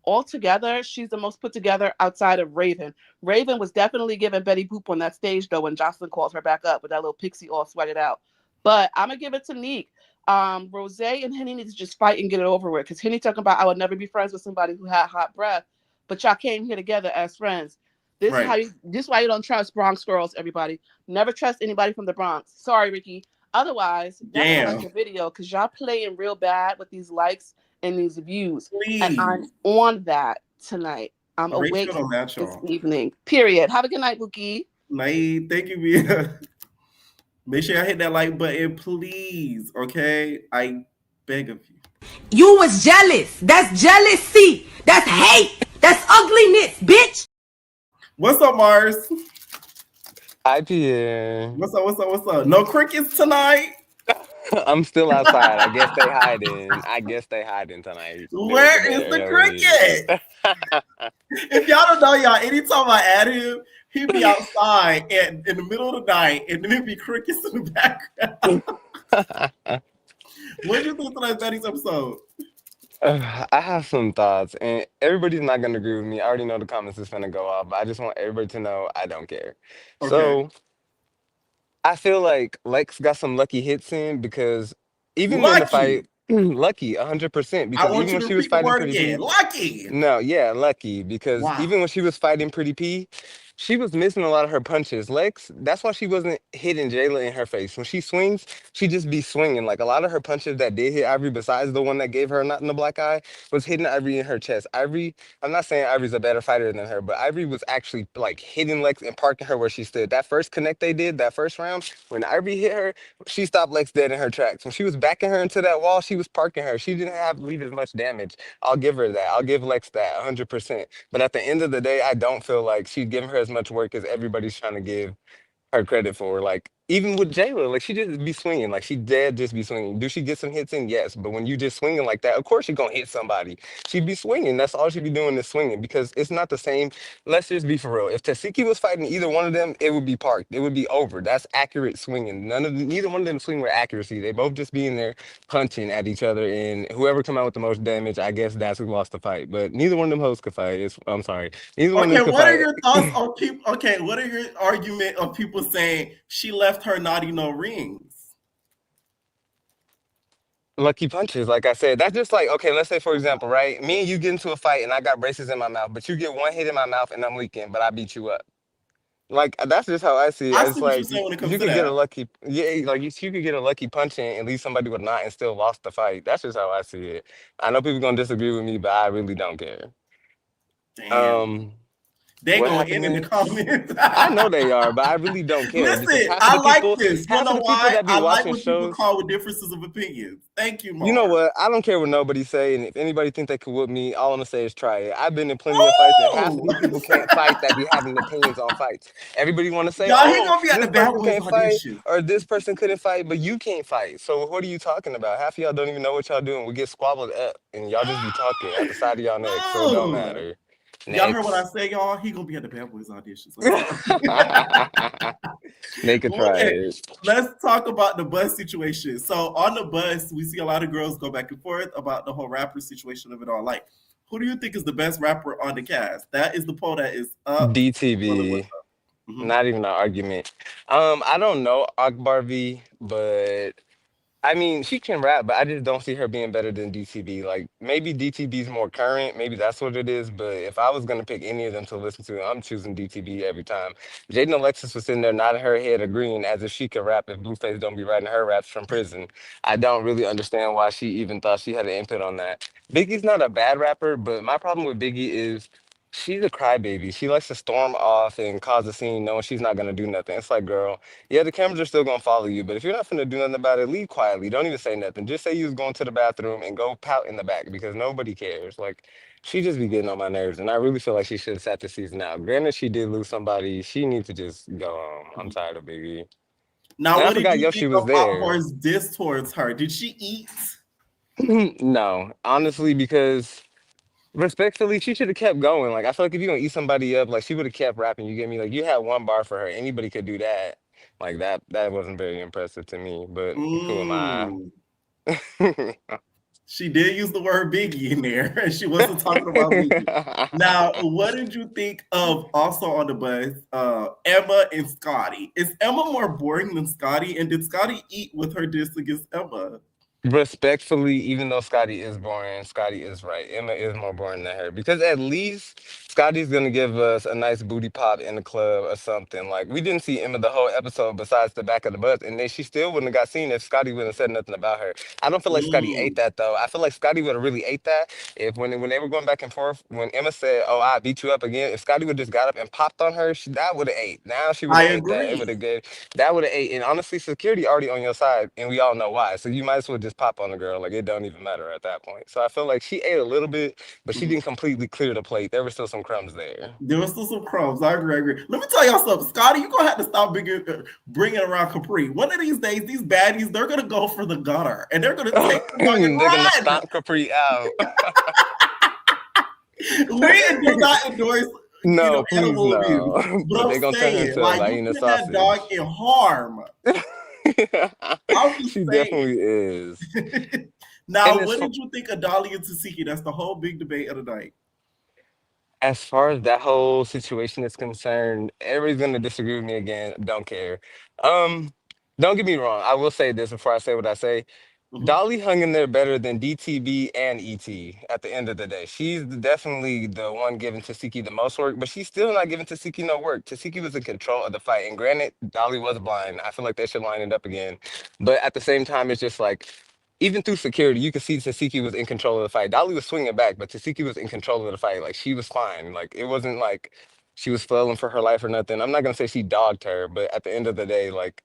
Altogether, she's the most put together outside of Raven. Raven was definitely giving Betty Boop on that stage, though, when Joseline calls her back up with that little pixie all sweated out. But I'm going to give it to Neek. Rose and Henny need to just fight and get it over with, because Henny talking about, I would never be friends with somebody who had hot breath, but y'all came here together as friends. This is why you don't trust Bronx girls, everybody. Never trust anybody from the Bronx. Sorry, Ricky. Otherwise, that's like the video, because y'all playing real bad with these likes and these views. Please. And I'm on that tonight. I'm awake this evening. Period. Have a good night, Bookie. Night. Thank you, Mia. Make sure y'all hit that like button, please. Okay? I beg of you. You was jealous. That's jealousy. That's hate. That's ugliness, bitch. What's up, Mars? Hi, Pierre. What's up? No crickets tonight? I'm still outside. I guess they hiding tonight. Where is the cricket? If y'all don't know, y'all, anytime I add him, he'd be outside in the middle of the night, and then it'd be crickets in the background. What did you think of tonight's Baddies episode? I have some thoughts, and everybody's not going to agree with me. I already know the comments is going to go off, but I just want everybody to know I don't care. Okay. So I feel like Lex got some lucky hits in, because even in the fight, lucky 100%, because even when she was fighting Pretty P, lucky. No, yeah, lucky, because even when she was fighting Pretty P, she was missing a lot of her punches. Lex, that's why she wasn't hitting Jayla in her face. When she swings, she just be swinging. Like, a lot of her punches that did hit Ivory, besides the one that gave her a knot in the black eye, was hitting Ivory in her chest. Ivory, I'm not saying Ivory's a better fighter than her, but Ivory was actually, like, hitting Lex and parking her where she stood. That first connect they did, that first round, when Ivory hit her, she stopped Lex dead in her tracks. When she was backing her into that wall, she was parking her. She didn't have to leave as much damage. I'll give her that. I'll give Lex that 100%. But at the end of the day, I don't feel like she's giving her as much work as everybody's trying to give her credit for. Like, Even with Jayla, like she just be swinging, like she dead just be swinging. Do she get some hits in? Yes, but when you just swinging like that, of course you're gonna hit somebody. She be swinging. That's all she be doing is swinging because it's not the same. Let's just be for real. If Tsiki was fighting either one of them, it would be parked. It would be over. That's accurate swinging. Neither one of them swing with accuracy. They both just be in there punching at each other, and whoever come out with the most damage, I guess that's who lost the fight. But neither one of them hoes could fight. I'm sorry, neither one of Okay, them could what are fight. your thoughts on people? Okay, what are your argument of people saying she left her naughty no rings? Lucky punches, like I said, that's just like, okay, let's say for example, right? Me and you get into a fight and I got braces in my mouth, but you get one hit in my mouth and I'm leaking, but I beat you up. Like that's just how I see it. I It's see what you're like saying when it comes you to could get a that. lucky, yeah, like you could get a lucky punch in and leave somebody with not and still lost the fight. That's just how I see it. I know people gonna disagree with me, but I really don't care. Damn. Um, They what going happened in the next? comments. I know they are, but I really don't care because Listen, I like this. You half of know the people why? that be I like watching what people shows. call with differences of opinions. Thank you, You know Mar. what? I don't care what nobody say, and if anybody think they could whoop me, all I'm gonna say is try it. I've been in plenty of fights, and half of Oh, these people can't fight that be having opinions on fights. Everybody want to say, y'all, he "Oh, gonna be at the this Bad person Boys can't fight," audition. or "This person couldn't fight," but you can't fight. So what are you talking about? Half of y'all don't even know what y'all doing. We get squabbled up, and y'all just be talking at the side of y'all neck, so it don't Oh, matter. y'all heard what I Next, say, y'all? He gonna be at the Bad Boys auditions. I'm sorry. they could try Okay, it. let's talk about the bus situation. So on the bus, we see a lot of girls go back and forth about the whole rapper situation of it all. Like, who do you think is the best rapper on the cast? That is the poll that is up. Well, it was DTB, up. Mhm. not even an argument. I don't know Akbar V, but I mean, she can rap, but I just don't see her being better than DTB. Like maybe DTB's more current, maybe that's what it is. But if I was gonna pick any of them to listen to, I'm choosing DTB every time. Jaden Alexis was sitting there nodding her head, agreeing as if she could rap if Blueface don't be writing her raps from prison. I don't really understand why she even thought she had an input on that. Biggie's not a bad rapper, but my problem with Biggie is she's a crybaby. She likes to storm off and cause a scene knowing she's not gonna do nothing. It's like, girl, yeah, the cameras are still gonna follow you, but if you're not gonna do nothing about it, leave quietly. Don't even say nothing. Just say you was going to the bathroom and go pout in the back because nobody cares. Like she just be getting on my nerves, and I really feel like she should have sat the season out. Granted, she did lose somebody. She needs to just go home. I'm tired of Biggie. Now, And I what did forgot you Yoshi think was of there. Akbar's diss towards her? Did she eat? No, honestly, because respectfully, she should have kept going. Like I feel like if you're gonna eat somebody up, like she would have kept rapping. You get me? Like you had one bar for her. Anybody could do that. Like that wasn't very impressive to me. But who am I? Mm. She did use the word Biggie in there, and she wasn't talking about Biggie. Now, what did you think of also on the bus, Emma and Scotty? Is Emma more boring than Scotty? And did Scotty eat with her diss against Emma? Respectfully, even though Scotty is boring, Scotty is right. Emma is more boring than her because at least Scotty's gonna give us a nice booty pop in the club or something. Like we didn't see Emma the whole episode besides the back of the bus, and then she still wouldn't have got seen if Scotty wouldn't have said nothing about her. I don't feel like Scotty ate Mm, that though. I feel like Scotty would have really ate that if when they were going back and forth, when Emma said, "Oh, I beat you up again," if Scotty would just got up and popped on her, that would have ate. Now she would I have ate that. It would agree. have gave that would have ate. And honestly, security already on your side, and we all know why. So you might as well just pop on the girl. Like it don't even matter at that point. So I feel like she ate a little bit, but she Mhm. didn't completely clear the plate. There were still some crumbs there. There was still some crumbs. I agree. I agree. Let me tell y'all something, Scotty. You're gonna have to stop bringing around Capri. One of these days, these baddies they're gonna go for the gutter and they're gonna take the dog and They're gonna run. stomp Capri out. We do not endorse, No, please animal abuse. no. But But I'm they're gonna turn her saying, into a like, you Vienna put that dog sausage. in harm. I'm just She saying. definitely is. And Now, as what far, did you think of Dolly and Tsiki? That's the whole big debate of the night. as far as that whole situation is concerned, everybody's gonna disagree with me again. Don't care. Um, don't get me wrong. I will say this before I say what I say. Mhm. Dolly hung in there better than DTB and ET at the end of the day. She's definitely the one giving Tasiki the most work, but she's still not giving Tasiki no work. Tasiki was in control of the fight. And granted, Dolly was blind. I feel like they should line it up again. But at the same time, it's just like, even through security, you could see Tasiki was in control of the fight. Dolly was swinging back, but Tasiki was in control of the fight. Like, she was fine. Like, it wasn't like she was flailing for her life or nothing. I'm not going to say she dogged her, but at the end of the day, like,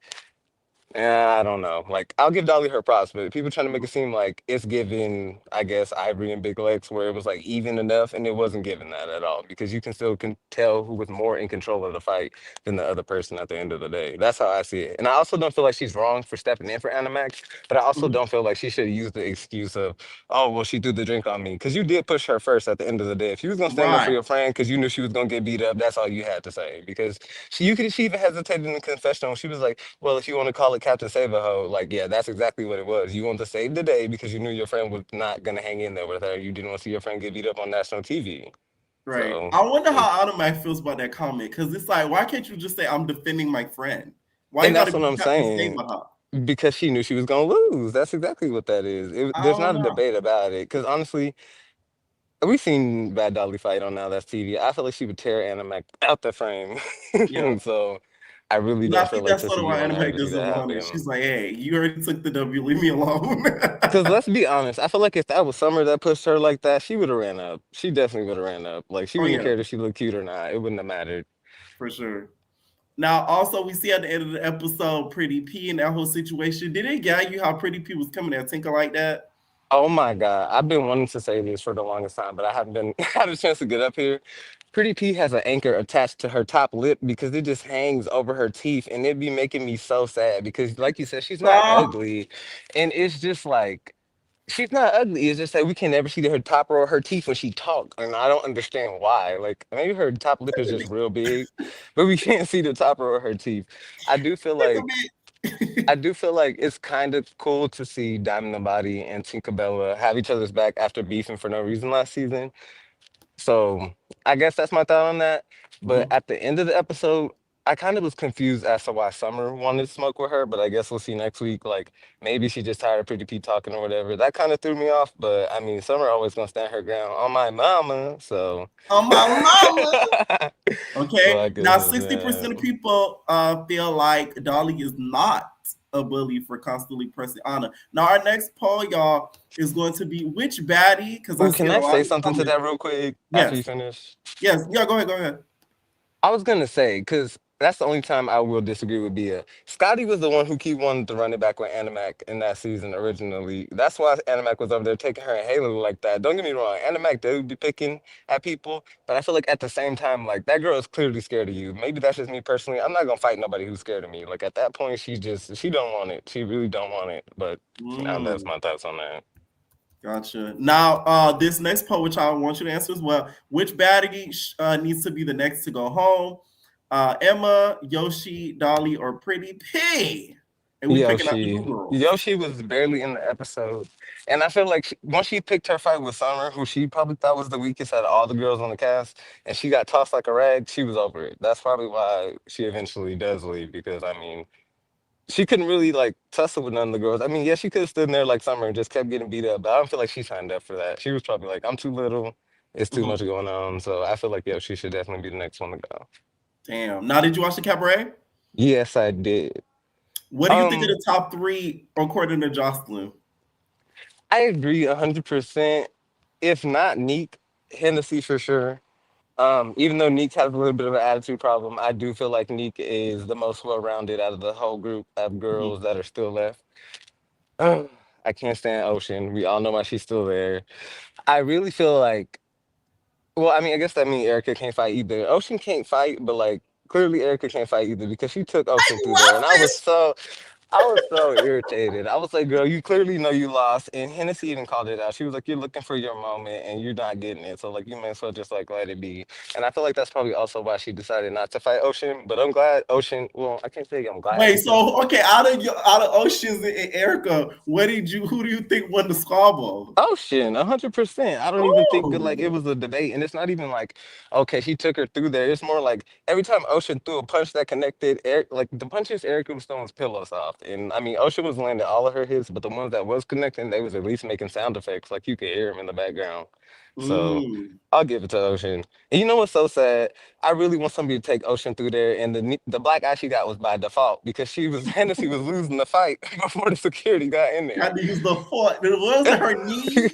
I don't know. Like, I'll give Dolly her props, but people trying to make it seem like it's given, I guess, Ivory and Big Legs, where it was like even enough, and it wasn't given that at all because you can still can tell who was more in control of the fight than the other person at the end of the day. That's how I see it. And I also don't feel like she's wrong for stepping in for Animax, but I also Mhm. don't feel like she should use the excuse of, oh, well, she threw the drink on me because you did push her first at the end of the day. If you was gonna stand up for Right. your friend because you knew she was gonna get beat up, that's all you had to say because she even hesitated in the confessional. She was like, well, if you want to call it Captain Save a Hoe, like, yeah, that's exactly what it was. You wanted to save the day because you knew your friend was not going to hang in there with her. You didn't want to see your friend get beat up on national TV. Right. So, I wonder how Automac feels about that comment because it's like, why can't you just say I'm defending my friend? Why you and got to that's what be I'm Captain Save saying. a Hoe? Because she knew she was going to lose. That's exactly what that is. I There's don't not a know. debate about it. Because honestly, we've seen Bad Dolly fight on Now That's TV. I feel like she would tear Animac out the frame. Yeah. So, I really And I don't feel think like that's sort of Tsiki why wanted her Automac to see doesn't that want it. happen. She's like, hey, you already took the W. Leave me alone. Because let's be honest, I feel like if that was Summer that pushed her like that, she would have ran up. She definitely would have ran up. Like she Oh, wouldn't have yeah, cared if she looked cute or not. It wouldn't have mattered. for sure. Now, also, we see at the end of the episode, Pretty P and that whole situation. Did it gag you how Pretty P was coming at Tinker like that? Oh my God. I've been wanting to say this for the longest time, but I haven't been had a chance to get up here. Pretty P has an anchor attached to her top lip because it just hangs over her teeth and it'd be making me so sad because like you said, she's not Oh, ugly. And it's just like she's not ugly. It's just that we can never see her top row of her teeth when she talk, and I don't understand why. Like maybe her top lip is just real big, but we can't see the top row of her teeth. I do feel think like of it. I do feel like it's kind of cool to see Diamond the Body and Tinkerbella have each other's back after beefing for no reason last season. So I guess that's my thought on that. But Mhm. at the end of the episode, I kind of was confused as to why Summer wanted to smoke with her, but I guess we'll see next week. Like maybe she just tired of Pretty Pete talking or whatever. That kind of threw me off. But I mean, Summer always gonna stand her ground on my mama. So On my mama. so Okay. I guess Now, it's 60% of that. people feel like Dolly is not a bully for constantly pressing honor. Now, our next poll, y'all, is going to be which baddie, because I Ooh, see can a I lot say of something to comments. that real quick after you Yes. finish? Yes. Yeah, go ahead. Go ahead. I was gonna say, because that's the only time I will disagree with Bia. Scotty was the one who keep wanting to run it back with Animac in that season originally. That's why Animac was over there taking her and Halo like that. Don't get me wrong, Animac did be picking at people, but I feel like at the same time, like that girl is clearly scared of you. Maybe that's just me personally. I'm not gonna fight nobody who's scared of me. Like at that point, she don't want it. She really don't want it. But that's Mm. my thoughts on that. Gotcha. Now, this next poll, which I want you to answer as well, which baddie needs to be the next to go home? Emma, Yoshi, Dolly, or Pretty P? And we picking out the new Yoshi. girls. Yoshi was barely in the episode. And I feel like once she picked her fight with Summer, who she probably thought was the weakest out of all the girls on the cast, and she got tossed like a rag, she was over it. That's probably why she eventually does leave, because I mean, she couldn't really like tussle with none of the girls. I mean, yeah, she could have stood in there like Summer and just kept getting beat up, but I don't feel like she signed up for that. She was probably like, I'm too little, it's too much Mhm. going on. So I feel like, yeah, she should definitely be the next one to go. Damn. Now, did you watch the Cabaret? Yes, I did. What do you think of Um, the top three according to Joseline? I agree 100%. If not Neek, Hennessy for sure. Even though Neek has a little bit of an attitude problem, I do feel like Neek is the most well-rounded out of the whole group of Mhm. girls that are still left. I can't stand Ocean. We all know why she's still there. I really feel like, well, I mean, I guess that means Erica can't fight either. Ocean can't fight, but like clearly Erica can't fight either because she took Ocean through there, and I was so irritated. I was like, girl, you clearly know you lost. And Hennessy even called it out. She was like, you're looking for your moment and you're not getting it. So like you may as well just like let it be. And I feel like that's probably also why she decided not to fight Ocean. But I'm glad Ocean, well, I can't say I'm glad Wait, because so okay, out of Oceans and Erica, who do you think won the squabble? Ocean, 100%. I don't even think that like Oh, it was a debate. And it's not even like, okay, she took her through there. It's more like every time Ocean threw a punch that connected Eric, like the punches Erica was throwing was pillow soft. And I mean, Ocean was landing all of her hits, but the ones that was connecting, they was at least making sound effects. Like you could hear them in the background. So mm. I'll give it to Ocean. And you know what's so sad? I really want somebody to take Ocean through there. And the black eye she got was by default because she was Hennessy was losing the fight before the security got in there. Had to use the foot. Was it her knee?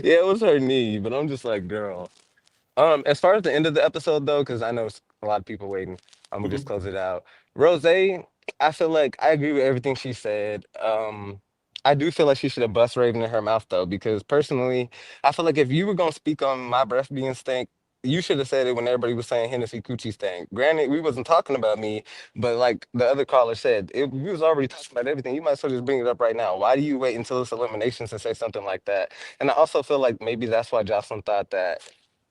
Yeah, it was her knee, but I'm just like, girl. As far as the end of the episode though, because I know a lot of people waiting, I'm gonna just Mhm. close it out. Rose, I feel like I agree with everything she said. I do feel like she should have bust Raven in her mouth though, because personally, I feel like if you were gonna speak on my breath being stank, you should have said it when everybody was saying Hennessy Coochie stank. Granted, we wasn't talking about me, but like the other caller said, we was already talking about everything. You might as well just bring it up right now. Why do you wait until it's eliminations to say something like that? And I also feel like maybe that's why Jocelyn thought that.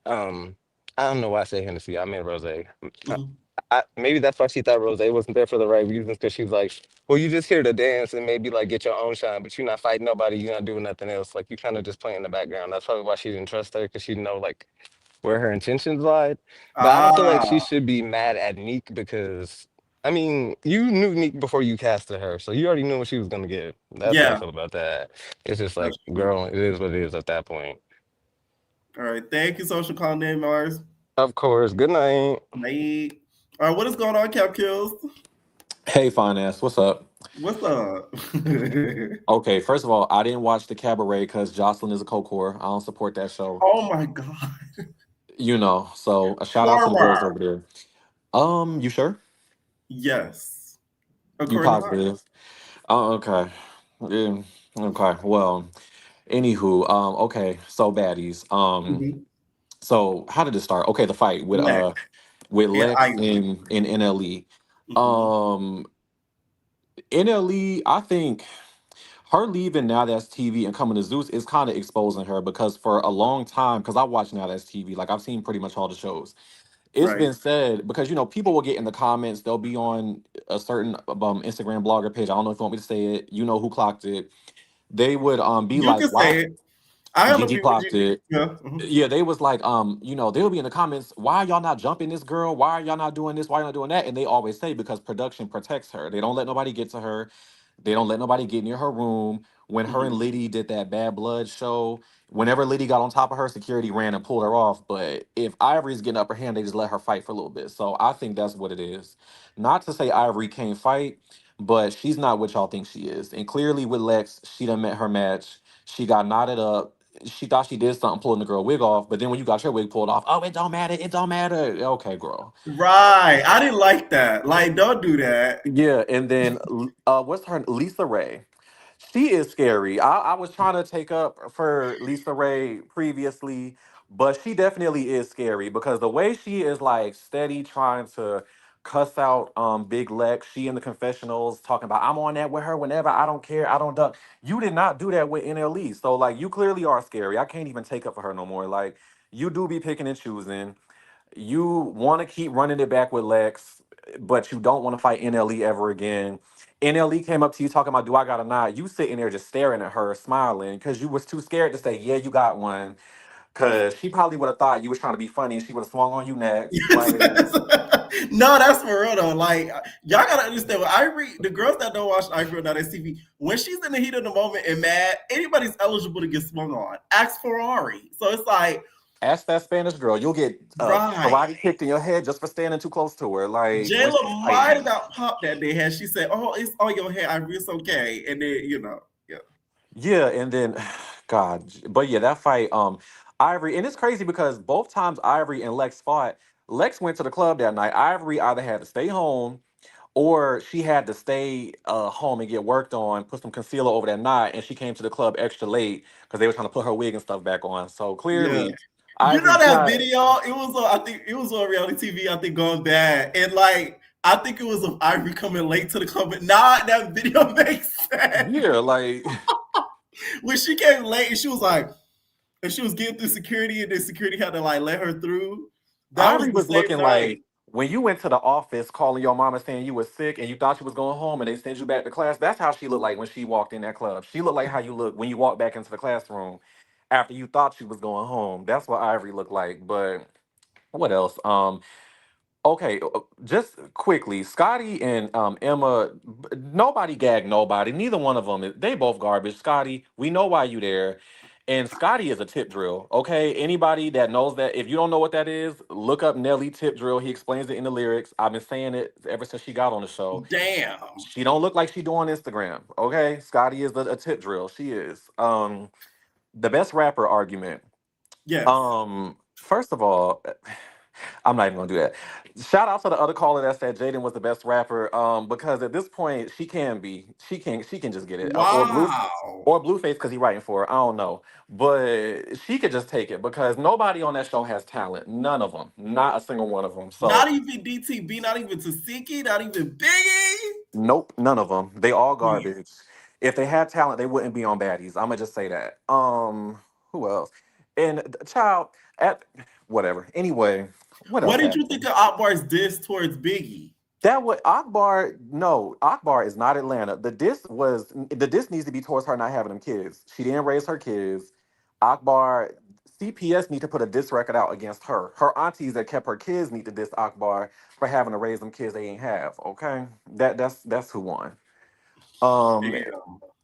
Um, I don't know why I say Hennessy. I mean Rose. Mhm. Maybe that's why she thought Rose wasn't there for the right reasons, because she was like, well, you just here to dance and maybe like get your own shine, but you're not fighting nobody, you're not doing nothing else. Like you kind of just play in the background. That's probably why she didn't trust her, because she didn't know like where her intentions lied. But I don't feel like she Ah, should be mad at Neek because I mean, you knew Neek before you casted her, so you already knew what she was gonna get. That's how I yeah, feel about that. It's just like, that's true. girl, it is what it is at that point. All right, thank you, social call name Mars. Of course. Good night. Bye. All right, what is going on, Cap Kills? Hey, Finance, what's up? What's up? Okay, first of all, I didn't watch the Cabaret because Jocelyn is a co-core. I don't support that show. Oh my God. So a shout out to the girls Former. over there. You sure? Yes. You According to Mars. positive? Oh, okay. Yeah, okay. Well, anywho, okay. So baddies. Mm-hmm. So how did it start? Okay, the fight Lex with and Lex Ivory. in NLE. Mm-hmm. Um, NLE, I think. Her leaving Now That's TV and coming to Zeus is kind of exposing her because for a long time, because I watch Now That's TV, like I've seen pretty much all the shows. It's Right. been said because people will get in the comments, they'll be on a certain Instagram blogger page. I don't know if you want me to say it. You know who clocked it. They would be You like, can why say it. I don't Gigi agree with clocked you. it. Yeah. Mhm. Yeah, they was like, they'll be in the comments, why y'all not jumping this girl? Why are y'all not doing this? Why y'all not doing that? And they always say because production protects her. They don't let nobody get to her. They don't let nobody get near her room. When her and Mhm. Liddy did that Bad Blood show, whenever Liddy got on top of her, security ran and pulled her off. But if Ivory's getting upper hand, they just let her fight for a little bit. So I think that's what it is. Not to say Ivory can't fight, but she's not what y'all think she is. And clearly with Lex, she done met her match. She got knotted up. She thought she did something pulling the girl wig off, but then when you got your wig pulled off, oh, it don't matter. It don't matter. Okay, girl. Right. I didn't like that. Like, don't do that. Yeah, and then what's her Lisa Ray? She is scary. I was trying to take up for Lisa Ray previously, but she definitely is scary because the way she is like steady trying to cuss out Big Lex, she in the confessionals talking about I'm on that with her whenever I don't care, I don't duck. You did not do that with NLE. So like you clearly are scary. I can't even take up for her no more. Like you do be picking and choosing. You want to keep running it back with Lex, but you don't want to fight NLE ever again. NLE came up to you talking about, do I got a knot? You sitting there just staring at her, smiling, because you was too scared to say, yeah, you got one. Because she probably would have thought you was trying to be funny and she would have swung on you next. Yes, no, that's for real though. Like y'all gotta understand when Ivory, the girls that don't watch Ivory on that TV, when she's in the heat of the moment and mad, anybody's eligible to get swung on. Ask Ferrari. So it's like, ask that Spanish girl. You'll get right. karate kicked in your head just for standing too close to her. Like, when she's Jayla might have fighting. got popped that day had she said, "Oh, it's on your head, Ivory. It's okay." And then yeah. Yeah, and then God, but yeah, that fight, Ivory, and it's crazy because both times Ivory and Lex fought, Lex went to the club that night. Ivory either had to stay home or she had to stay home and get worked on, put some concealer over that knot, and she came to the club extra late because they were trying to put her wig and stuff back on. So Yeah. clearly, You know Ivory's that not. video? It was on, I think it was on reality TV, I think going bad. And like I think it was of Ivory coming late to the club. But nah, that video makes sense. Yeah, like When she came late and she was like, and she was getting through security, and then security had to like let her through. That was Ivory the was same looking night. like when you went to the office calling your mama saying you was sick and you thought you was going home and they sent you back to class. That's how she looked like when she walked in that club. She looked like how you look when you walk back into the classroom after you thought you was going home. That's what Ivory looked like. But what else? Okay, just quickly, Scotty and Emma, nobody gagged nobody. Neither one of them, they both garbage. Scotty, we know why you there. And Scotty is a tip drill, okay? Anybody that knows that, if you don't know what that is, look up Nelly tip drill. He explains it in the lyrics. I've been saying it ever since she got on the show. Damn. She don't look like she do on Instagram, okay? Scotty is a tip drill. She is. The best rapper argument. Yes. First of all, I'm not even gonna do that. Shout out to the other caller that said Jaden was the best rapper. Because at this point she can be, she can just get it. Wow. Or Blueface because he writing for her. I don't know, but she could just take it because nobody on that show has talent. None of them, not a single one of them. So Not even DTB, not even Tsiki, not even Biggie. nope, none of them. They all garbage. If they had talent, they wouldn't be on Baddies. I'm gonna just say that. Who else? And child at whatever. Anyway, what What else did you happened? think of Akbar's diss towards Biggie? That what Akbar? No, Akbar is not Atlanta. The diss needs to be towards her not having them kids. She didn't raise her kids. Akbar, CPS need to put a diss record out against her. Her aunties that kept her kids need to diss Akbar for having to raise them kids they ain't have. Okay, that's who won. Um, Damn.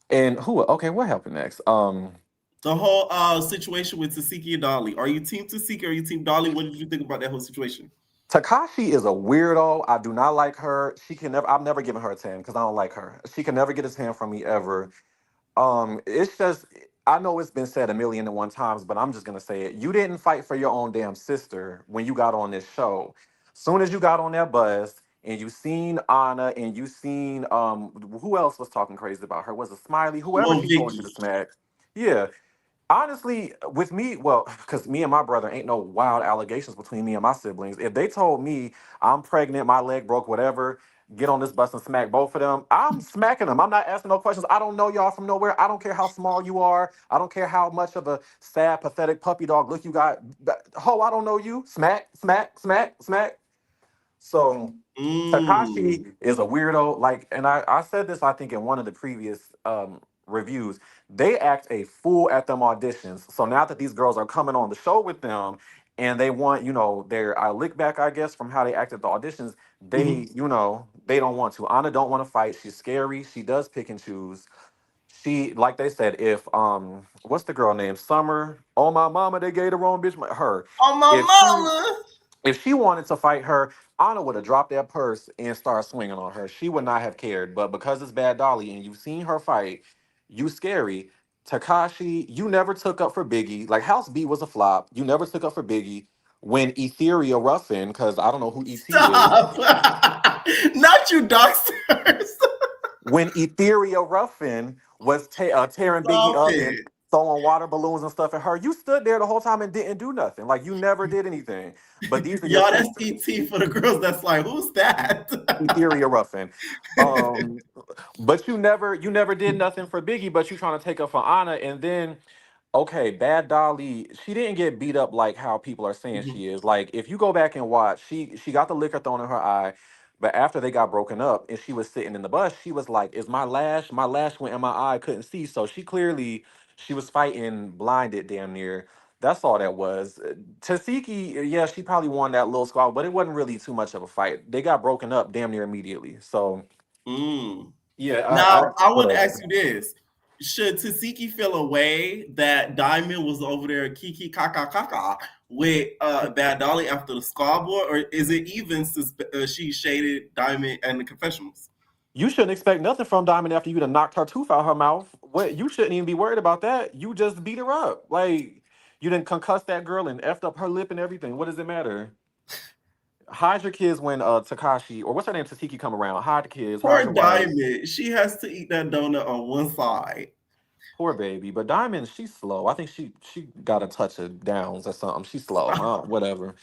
and who? Okay, what happened next? The whole situation with Tsiki and Dolly. Are you team Tsiki or are you team Dolly? What did you think about that whole situation? Takashi is a weirdo. I do not like her. She can never. I've never given her a 10 because I don't like her. She can never get a 10 from me ever. It's just I know it's been said a million and one times, but I'm just gonna say it. You didn't fight for your own damn sister when you got on this show. Soon as you got on that bus and you seen Anna and you seen who else was talking crazy about her? Was it Smiley? Whoever Mo she told you to Vicky. smack. Yeah. Honestly, with me, well, because me and my brother ain't no wild allegations between me and my siblings. If they told me I'm pregnant, my leg broke, whatever, get on this bus and smack both of them, I'm smacking them. I'm not asking no questions. I don't know y'all from nowhere. I don't care how small you are. I don't care how much of a sad, pathetic puppy dog look you got. Ho, I don't know you. Smack, smack, smack, smack. So Takashi is a weirdo. Like, and I said this, I think, in one of the previous reviews. They act a fool at them auditions. So now that these girls are coming on the show with them and they want, their lick back, I guess, from how they acted at the auditions, Mhm. they don't want to. Anna don't want to fight. She's scary. She does pick and choose. She, like they said, if what's the girl name? Summer. Oh my mama, they gave the wrong bitch her. Oh my If she mama. if she wanted to fight her, Anna would have dropped that purse and started swinging on her. She would not have cared. But because it's Bad Dolly and you've seen her fight, you scary. Takashi, you never took up for Biggie. Like House B was a flop. You never took up for Biggie. When Etheria Ruffin, because I don't know who ET is, Stop. Not you doctors. when Etheria Ruffin was tearing Biggie Stop up and it. throwing water balloons and stuff at her, you stood there the whole time and didn't do nothing. Like you never did anything. But these are your Y'all, that's sisters. ET for the girls. That's like, who's that? Etheria Ruffin. But you never did nothing for Biggie, but you trying to take up for Anna, and then okay, Bad Dolly, she didn't get beat up like how people are saying Mhm. she is. Like if you go back and watch, she got the liquor thrown in her eye, but after they got broken up and she was sitting in the bus, she was like, "Is my lash went in my eye, I couldn't see." So she was fighting blinded damn near. That's all that was. Tsiki, yeah, she probably won that little squad, but it wasn't really too much of a fight. They got broken up damn near immediately. So Mm. yeah, Now, I what want to else? ask you this. Should Tsiki feel a way that Diamond was over there kiki kaka kaka with Bad Dolly after the scoreboard, or is it even since she shaded Diamond and the confessionals? You shouldn't expect nothing from Diamond after you done knocked her tooth out her mouth. What you shouldn't even be worried about that. You just beat her up. Like you didn't concuss that girl and effed up her lip and everything. What does it matter? Hide your kids when Takashi or what's her name Tsiki come around. Hide the kids, hide Poor your wife. Diamond. She has to eat that donut on one side. Poor baby. But Diamond, she's slow. I think she got a touch of downs or something. She's slow. Whatever.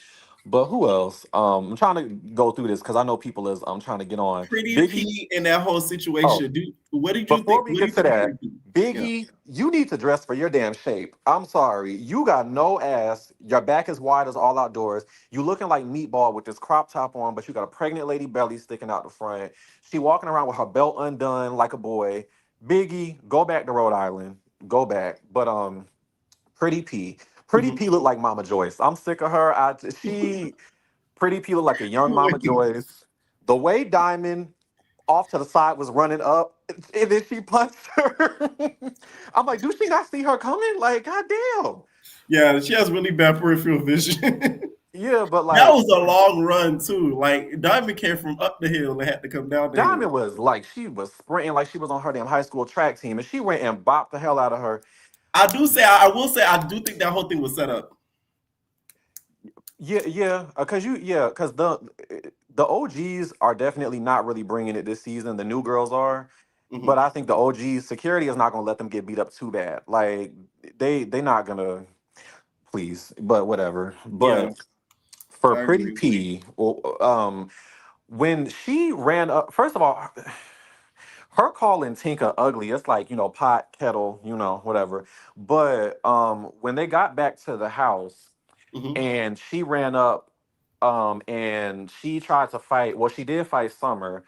But who else? I'm trying to go through this because I know people is I'm trying to get on. Pretty Biggie. P in that whole Oh, situation. What did you before think? we What do get you to think of that, Pretty P? Yeah. Biggie, you need to dress for your damn shape. I'm sorry. You got no ass. Your back is wide as all outdoors. You looking like meatball with this crop top on, but you got a pregnant lady belly sticking out the front. She walking around with her belt undone like a boy. Biggie, go back to Rhode Island. Go back. But Pretty P. Pretty Mhm. P look like Mama Joyce. I'm sick of her. Pretty P look like a young Mama Joyce. The way Diamond off to the side was running up, and then she punched her. I'm like, do she not see her coming? Like, goddamn. Yeah, she has really bad peripheral vision. Yeah, but That like was a long run too. Like Diamond came from up the hill and had to come down the hill. Diamond was like, she was sprinting like she was on her damn high school track team, and she went and bopped the hell out of her. I will say, I do think that whole thing was set up. Yeah, because the OGs are definitely not really bringing it this season. The new girls are, but I think the OGs security is not going to let them get beat up too bad. Like they not gonna, please, but whatever. Yeah, But for I Pretty agree. P, when she ran up, first of all, her calling Tinka ugly, it's like, pot, kettle, whatever. But when they got back to the house and she ran up and she tried to fight, well, she did fight Summer.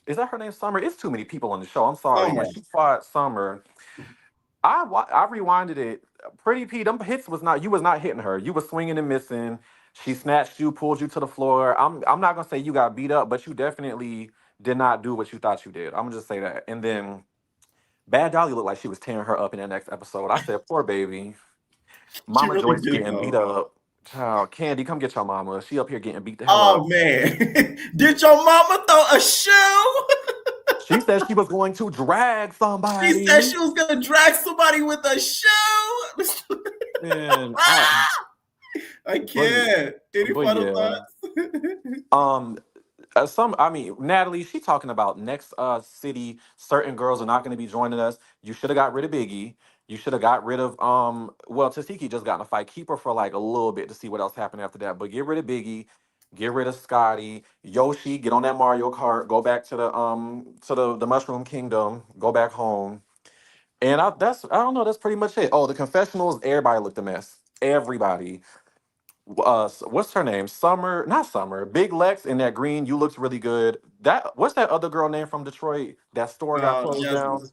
Is that her name, Summer? It's too many people on the show. I'm sorry. Summer. When she fought Summer, I rewinded it. Pretty P, them hits was not, you was not hitting her. You was swinging and missing. She snatched you, pulled you to the floor. I'm not gonna say you got beat up, but you definitely did not do what you thought you did. I'm gonna just say that. And then Bad Dolly looked like she was tearing her up in that next episode. I said, poor baby. She Mama really Joyce did getting beat though. up. Child, Candy, come get your mama. She up here getting beat the hell up. Oh man, did your mama throw a shoe? She said she was going to drag somebody. She said she was gonna drag somebody with a shoe. And I can't. Any but final yeah. thoughts? Natalie, she talking about next city, certain girls are not going to be joining us. You should have got rid of Biggie. You should have got rid of Tsiki just got in a fight. Keep her for like a little bit to see what else happened after that. But get rid of Biggie, get rid of Scotty, Yoshi, get on that Mario Kart, go back to the Mushroom Kingdom, go back home. And I don't know, that's pretty much it. Oh, the confessionals, everybody looked a mess. Everybody. What's her name? Summer, not Summer. Big Lex in that green. You looked really good. What's that other girl name from Detroit? That store got closed Jasmine. down.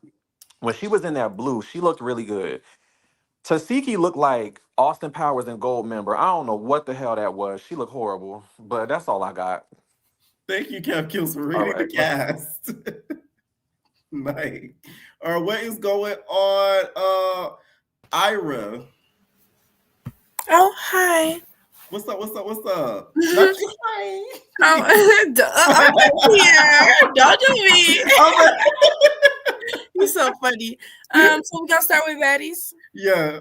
When she was in that blue, she looked really good. Tasiki looked like Austin Powers and Gold member. I don't know what the hell that was. She looked horrible, but that's all I got. Thank you, Kev Kills, for All reading the right. cast. Nice. All right, what is going on? Ira. Oh, hi. What's up? Not you, hi. I'm here. Don't do me. You're so funny. So we gonna start with Baddies. Yeah.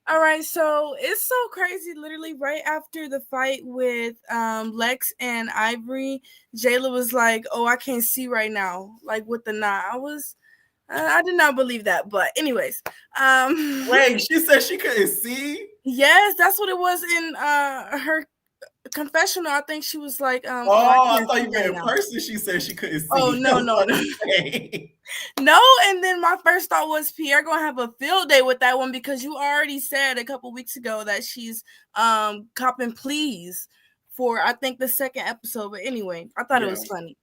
All right. So it's so crazy. Literally, right after the fight with Lex and Ivory, Jayla was like, "Oh, I can't see right now." Like with the knot. I did not believe that. But anyways, Wait, she said she couldn't see. Yes, that's what it was in her confessional. I think she was like, I thought you meant in person. She said she couldn't see. Oh no. No, and then my first thought was Pierre gonna have a field day with that one because you already said a couple weeks ago that she's copping pleas for I think the second episode. But anyway, I thought it was funny.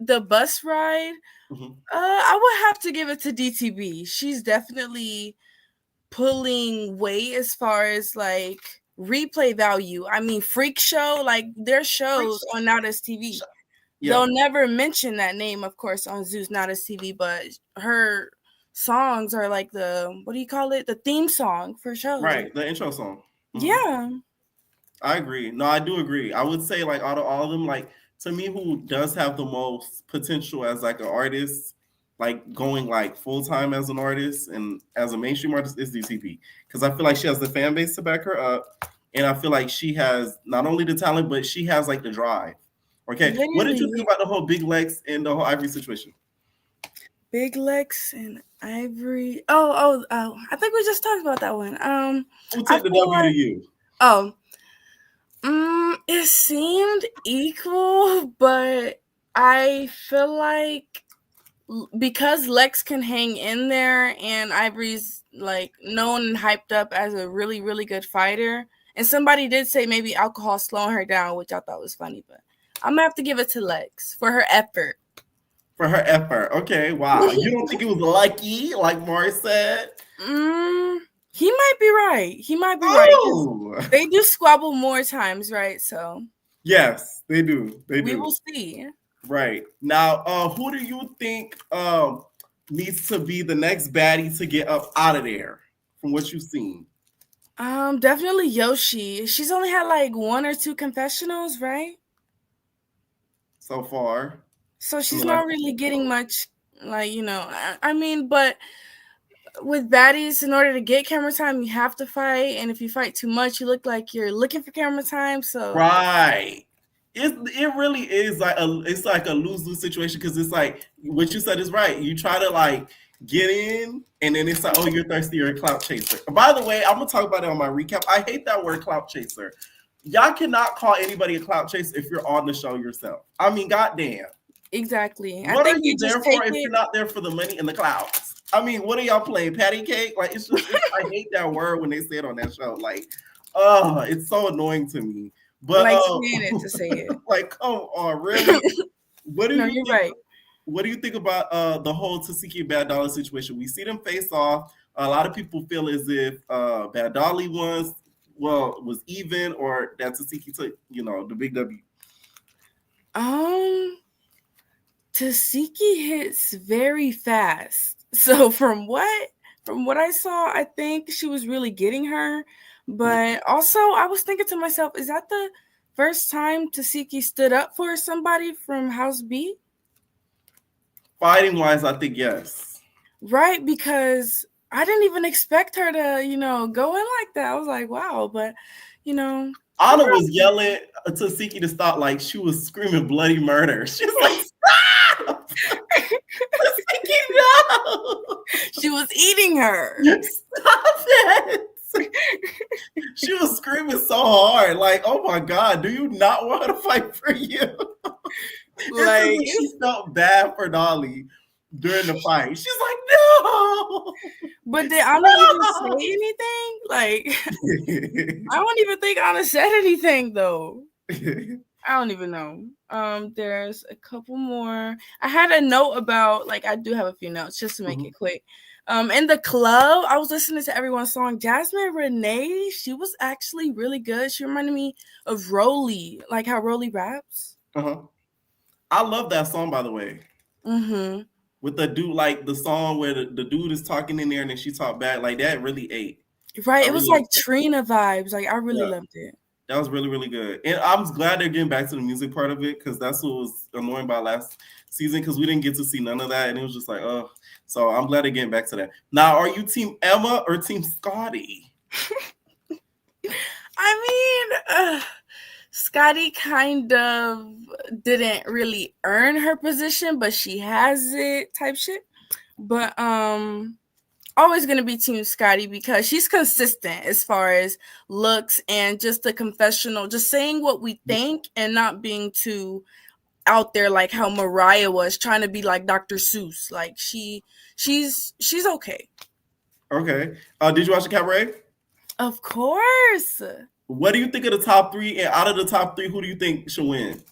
The bus ride. I would have to give it to DTB. She's definitely pulling weight as far as like replay value. I mean, Freak Show, like their shows on Now That's TV. They'll never mention that name, of course, on Zeus Now That's TV, but her songs are like the theme song for shows. Right, the intro song. Yeah. I agree. No, I do agree. I would say like out of all of them, like to me, who does have the most potential as like an artist, like going like full time as an artist and as a mainstream artist is DTP, because I feel like she has the fan base to back her up, and I feel like she has not only the talent but she has like the drive. Okay, literally. What did you think about the whole Big Lex and the whole Ivory situation? Big Lex and Ivory. Oh! I think we just talked about that one. Who took the W to you? It seemed equal, but I feel like because Lex can hang in there and Ivory's like known and hyped up as a really, really good fighter. And somebody did say maybe alcohol slowing her down, which I thought was funny, but I'm gonna have to give it to Lex for her effort. For her effort. Okay, wow. You don't think it was lucky, like Maury said? He might be right. Right. They do squabble more times, right? So yes, they do. We will see. Right. Now, who do you think needs to be the next baddie to get up out of there from what you've seen? Definitely Yoshi. She's only had like 1 or 2 confessionals, right? So far. So she's not really getting much, like, I mean, but with baddies, in order to get camera time, you have to fight, and if you fight too much, you look like you're looking for camera time. So right, it really is like it's like a lose-lose situation, because it's like what you said is right. You try to like get in, and then it's like, oh, you're thirsty, you're a clout chaser. By the way, I'm gonna talk about it on my recap. I hate that word clout chaser. Y'all cannot call anybody a clout chaser if you're on the show yourself. I mean, goddamn. Exactly. What are you there for if you're not there for the money and the clouds? I mean, what are y'all playing? Patty cake? Like, it's just, I hate that word when they say it on that show. Like, it's so annoying to me. But like saying it to say it. Like, come on, really? What do you you're think? Right. What do you think about the whole Tsiki and Bad Dolly situation? We see them face off. A lot of people feel as if Bad Dolly was even, or that Tsiki took, the big W. Tsiki hits very fast. So from what I saw, I think she was really getting her. But also, I was thinking to myself, is that the first time Tsiki stood up for somebody from House B? Fighting wise, I think yes. Right, because I didn't even expect her to, go in like that. I was like, wow, but Anna was yelling to Tsiki to stop, like she was screaming bloody murder. She was like, stop! Tsiki, no! She was eating her. Stop it! She was screaming so hard, like, oh my God, do you not want her to fight for you? Like, she felt bad for Dolly during the fight. She's like, no! But did Anna even say anything? Like, I don't even think Anna said anything, though. I don't even know. There's a couple more. I had a note about, like, I do have a few notes just to make it quick. In the club, I was listening to everyone's song. Jasmine Renee, she was actually really good. She reminded me of Rolly, like how Rolly raps. I love that song, by the way. With the dude, like the song where the dude is talking in there and then she talked back, like that really ate. Right, it was like Trina vibes. Like I really loved it. That was really, really good. And I'm glad they're getting back to the music part of it, because that's what was annoying about last season, because we didn't get to see none of that. And it was just like, oh. So I'm glad they're getting back to that. Now, are you Team Emma or Team Scotty? I mean, Scotty kind of didn't really earn her position, but she has it type shit. But always going to be Team Scotty, because she's consistent as far as looks and just the confessional, just saying what we think and not being too out there like how Mariah was trying to be like Dr. Seuss. Like she's okay. Okay. Did you watch the Cabaret? Of course. What do you think of the top three? And out of the top three, who do you think should win?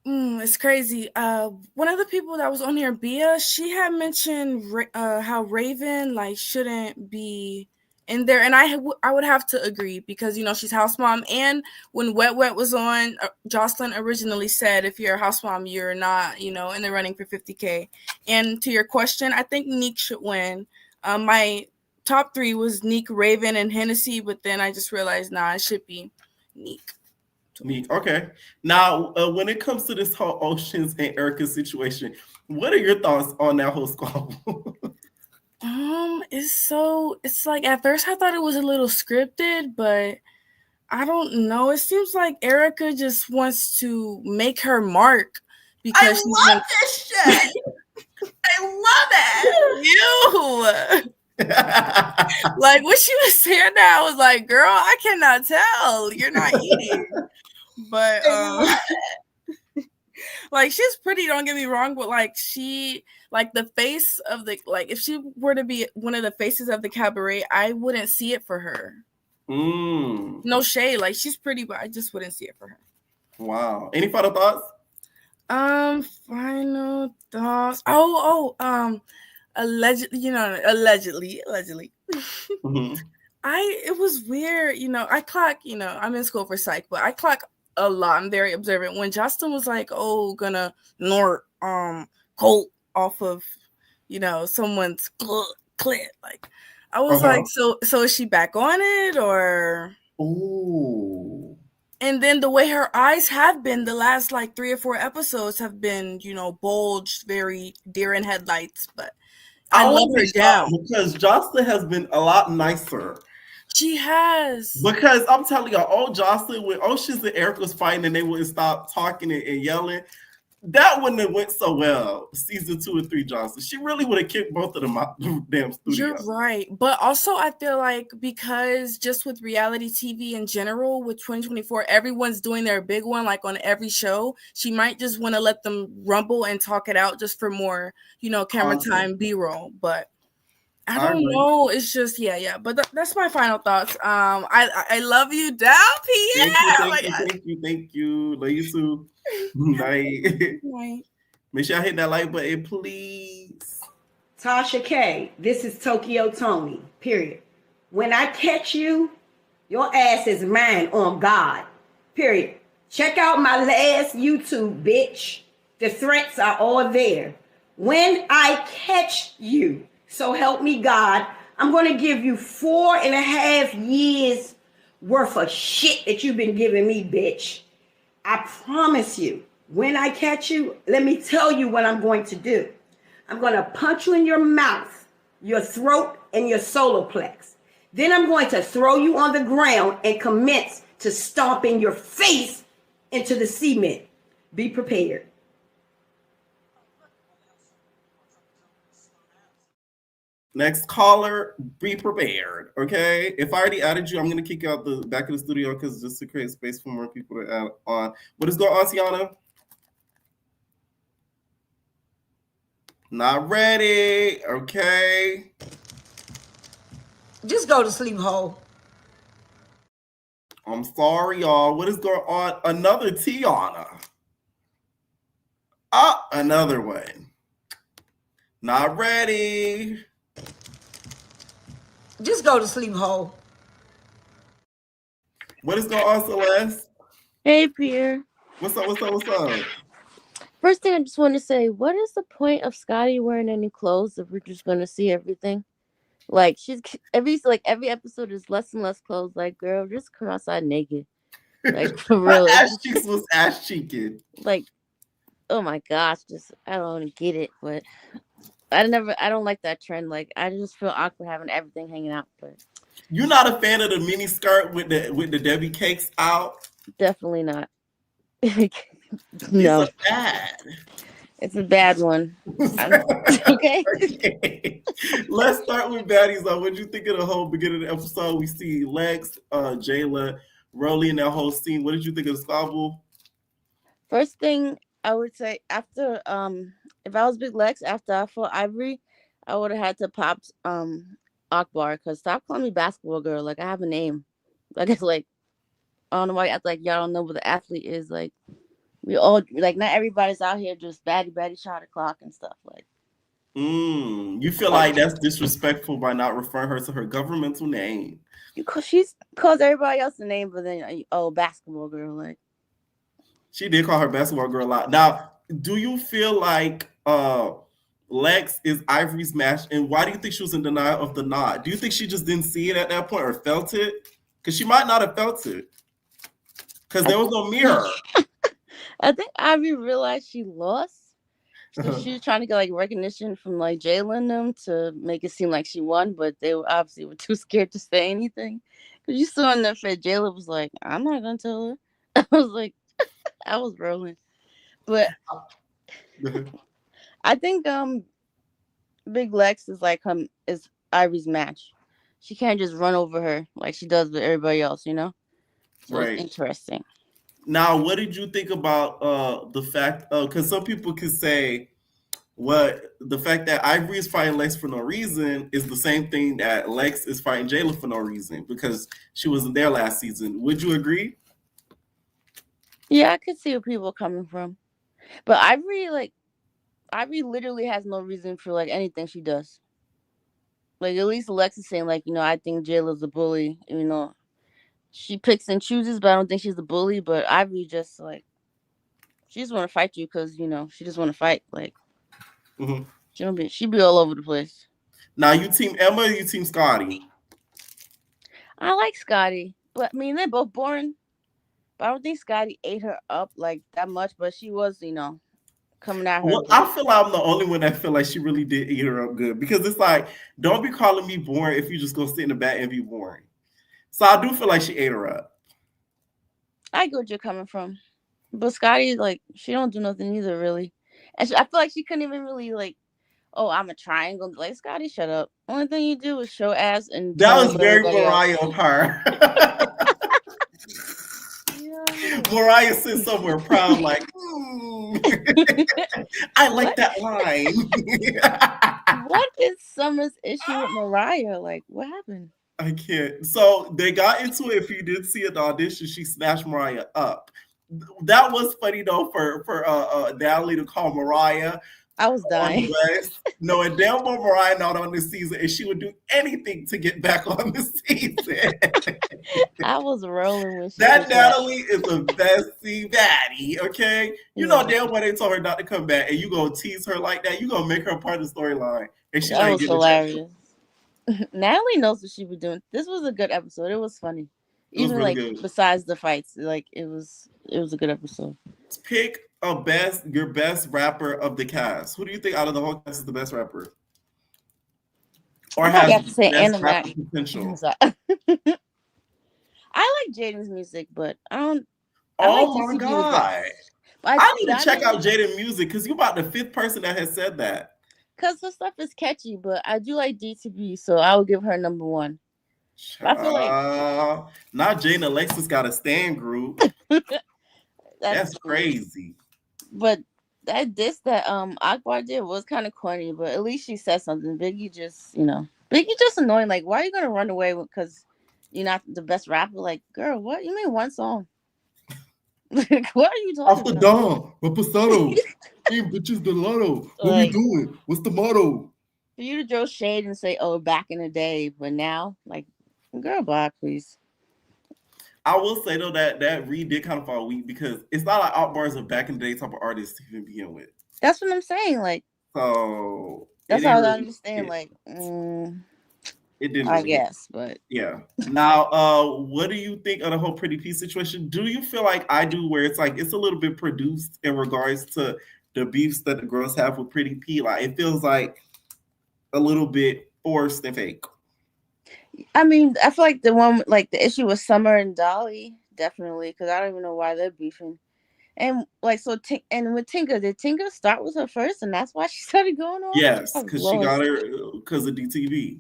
It's crazy. One of the people that was on here, Bia, she had mentioned how Raven like shouldn't be in there, and I would have to agree, because she's house mom. And when Wet Wet was on, Joseline originally said if you're a house mom, you're not in the running for 50K. And to your question, I think Neek should win. My top three was Neek, Raven, and Hennessy, but then I just realized it should be Neek. Okay. Now, when it comes to this whole Oceans and Erica situation, what are your thoughts on that whole squabble? It's like at first I thought it was a little scripted, but I don't know. It seems like Erica just wants to make her mark, because I love this shit. I love it. Like what she was saying now, I was like, girl, I cannot tell. You're not eating. But like she's pretty, don't get me wrong, but like she, like the face of the, like if she were to be one of the faces of the Cabaret, I wouldn't see it for her. No shade, like she's pretty, but I just wouldn't see it for her. Wow. Any final thoughts? Final thoughts. Allegedly. It was weird, I clock, I'm in school for psych, but I clock a lot. I'm very observant. When Justin was like, gonna snort colt off of, someone's clit, like I was like, so is she back on it, or? Ooh. And then the way her eyes have been the last like 3 or 4 episodes have been, bulged, very deer in headlights. But I love her down because Joseline has been a lot nicer. She has. Because I'm telling y'all, Joseline, when Oceans and Eric was fighting and they wouldn't stop talking and yelling, that wouldn't have went so well. Season 2 and 3, Joseline. She really would have kicked both of them out the damn studio. You're right. But also I feel like because just with reality TV in general, with 2024, everyone's doing their big one like on every show. She might just want to let them rumble and talk it out just for more, camera time, B-roll. But I don't know. It's just yeah. But that's my final thoughts. I love you down, Pierre. Thank you. Love you too. Night. Make sure I hit that like button, please. Tasha K, this is Tokyo Tony. Period. When I catch you, your ass is mine on God. Period. Check out my last YouTube, bitch. The threats are all there. When I catch you, so help me God, I'm going to give you 4.5 years worth of shit that you've been giving me, bitch. I promise you, when I catch you, let me tell you what I'm going to do. I'm going to punch you in your mouth, your throat, and your solar plex. Then I'm going to throw you on the ground and commence to stomping your face into the cement. Be prepared. Next caller, be prepared, okay? If I already added you, I'm going to kick you out the back of the studio because just to create space for more people to add on. What is going on, Tiana? Not ready, okay? Just go to sleep, ho. I'm sorry, y'all. What is going on? Another Tiana. Another one. Not ready. Just go to sleep, ho. What is going on, Celeste? Hey, Pierre. What's up? First thing I just want to say, what is the point of Scotty wearing any clothes if we're just going to see everything? Like, every episode is less and less clothes. Like, girl, just come outside naked. Like, for real. Ass cheeks was ass cheeking. Like, oh my gosh, I don't get it, but I don't like that trend. Like, I just feel awkward having everything hanging out. But you're not a fan of the mini skirt with the Debbie cakes out? Definitely not. No. It's a bad one. Okay. Let's start with Baddies. What did you think of the whole beginning of the episode? We see Lex, Jayla, Rolly, and that whole scene. What did you think of the squabble? First thing I would say, after if I was Big Lex, after I fought Ivory, I would have had to pop Akbar, because stop calling me basketball girl. Like, I have a name. Like, it's like, I don't know why y'all don't know what the athlete is. Like, we all, like, not everybody's out here just baddie shot o'clock and stuff. Like, you feel like that's disrespectful by not referring her to her governmental name? She calls everybody else a name, but then basketball girl. Like, she did call her basketball girl a lot. Now, do you feel like Lex is Ivory's match, and why do you think she was in denial of the nod? Do you think she just didn't see it at that point or felt it? Because she might not have felt it, because there was no mirror. I think Ivory realized she lost, so she was trying to get like recognition from like Jayla and them to make it seem like she won, but they were obviously too scared to say anything. Because you saw in the face, Jayla was like, "I'm not gonna tell her." I was like, I was rolling, but I think Big Lex is is Ivory's match. She can't just run over her like she does with everybody else, you know? So right. It's interesting. Now, what did you think about the fact, because some people could say, the fact that Ivory is fighting Lex for no reason is the same thing that Lex is fighting Jayla for no reason, because she wasn't there last season. Would you agree? Yeah, I could see where people are coming from. But Ivory literally has no reason for like anything she does. Like, at least Alexis saying, like, I think Jayla's a bully. She picks and chooses, but I don't think she's a bully. But Ivory just, like, she just want to fight you because, she just want to fight. Like, she be all over the place. Now, you team Emma or you team Scotty? I like Scotty. But, they're both boring. I don't think Scotty ate her up like that much, but she was, coming at her. Well, I feel like I'm the only one that feel like she really did eat her up good, because it's like, don't be calling me boring if you just go sit in the back and be boring. So I do feel like she ate her up. I get what you're coming from, but Scotty, like, she don't do nothing either, really, and I feel like she couldn't even really like, oh, I'm a triangle. Like, Scotty, shut up. Only thing you do is show ass and that tell was very Mariah else. of her. Mariah sits somewhere proud, like, I like that line. What is Summer's issue with Mariah? Like, what happened? I can't. So they got into it. If you did see at the audition, she snatched Mariah up. That was funny though for Natalie to call Mariah. I was dying. Knowing damn well Mariah not on this season, and she would do anything to get back on the season. I was rolling with that. Natalie is the bestie baddie, okay? You know damn well they told her not to come back, and you gonna tease her like that. You gonna make her part of the storyline, and she that was hilarious. Natalie knows what she was doing. This was a good episode. It was funny. Even really like good. Besides the fights, like it was a good episode. Pick your best rapper of the cast. Who do you think out of the whole cast is the best rapper? Or has have to say best rapper potential? I like Jaden's music, but I don't. Oh my god! I need to check out Jaden's music, because you're about the 5th person that has said that. Because her stuff is catchy, but I do like DTB, so I would give her number 1. I feel like now Jane Alexis got a stand group. That's crazy. But that Akbar did was kind of corny, but at least she said something. Biggie just annoying. Like, why are you gonna run away because you're not the best rapper? Like, girl, what? You mean one song? Like, what are you talking Off the dome, Reposado. Hey, bitches, the lotto. What we doing? What's the motto? For you to throw shade and say, oh, back in the day, but now, like, girl, bye, please. I will say, though, that Reed did kind of fall weak, because it's not like Akbar is a back in the day type of artist to even begin with. That's what I'm saying. Like, so that's how I understand. Like, it didn't. I guess, but yeah. Now, what do you think of the whole Pretty P situation? Do you feel like I do, where it's like it's a little bit produced in regards to the beefs that the girls have with Pretty P? Like, it feels like a little bit forced and fake. I mean, I feel like the issue with Summer and Dolly, definitely, because I don't even know why they're beefing. And like, and with Tinka, did Tinka start with her first, and that's why she started going on? Yes, because she got her because of DTV.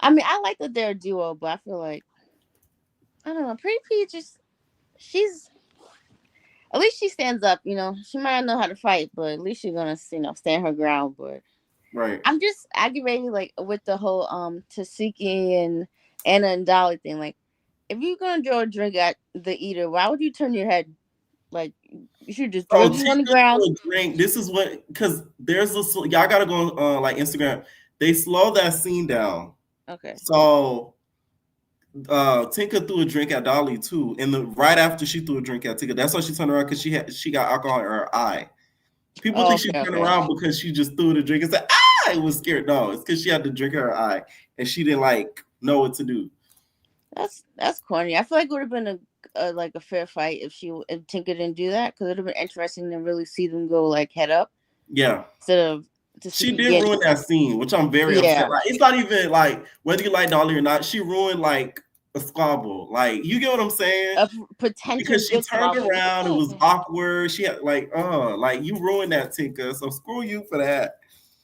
I mean, I like that they're a duo, but I feel like, I don't know, Pretty P she's at least she stands up. She might not know how to fight, but at least she's gonna stand her ground. But right, I'm just aggravated, like, with the whole Tsiki and Anna and Dolly thing. Like, if you're gonna throw a drink at the eater, why would you turn your head? Like, you should just throw it on the ground. Drink. This is what, because there's y'all gotta go on like Instagram. They slow that scene down. Okay. So Tinka threw a drink at Dolly too, and right after she threw a drink at Tinka, that's why she turned around, because she got alcohol in her eye. People think she turned around because she just threw the drink and said, I was scared. No, it's because she had the drink in her eye and she didn't know what to do. That's corny. I feel like it would have been a fair fight if Tinka didn't do that, because it would have been interesting to really see them go head up. Yeah. Instead of she did ruin that scene, which I'm very upset. Like, it's not even whether you like Dolly or not. She ruined a squabble. You get what I'm saying? A potential, because she turned around. It was awkward. She had you ruined that, Tinka. So screw you for that.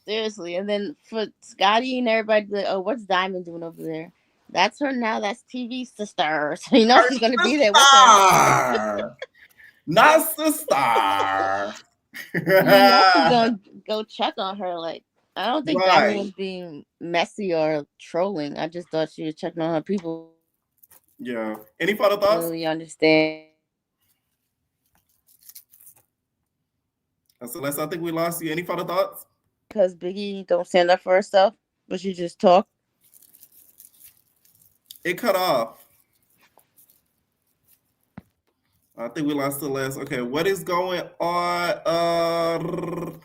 Seriously. And then for Scotty and everybody, what's Diamond doing over there? That's her now. That's TV sister. So she's gonna be there with her. Not sister. She's gonna go check on her. Like, I don't think Diamond was being messy or trolling. I just thought she was checking on her people. Yeah. Any final thoughts? Really understand. Celeste, I think we lost you. Any final thoughts? Because Biggie don't stand up for herself, but she just talk. It cut off. I think we lost Celeste. Okay, what is going on?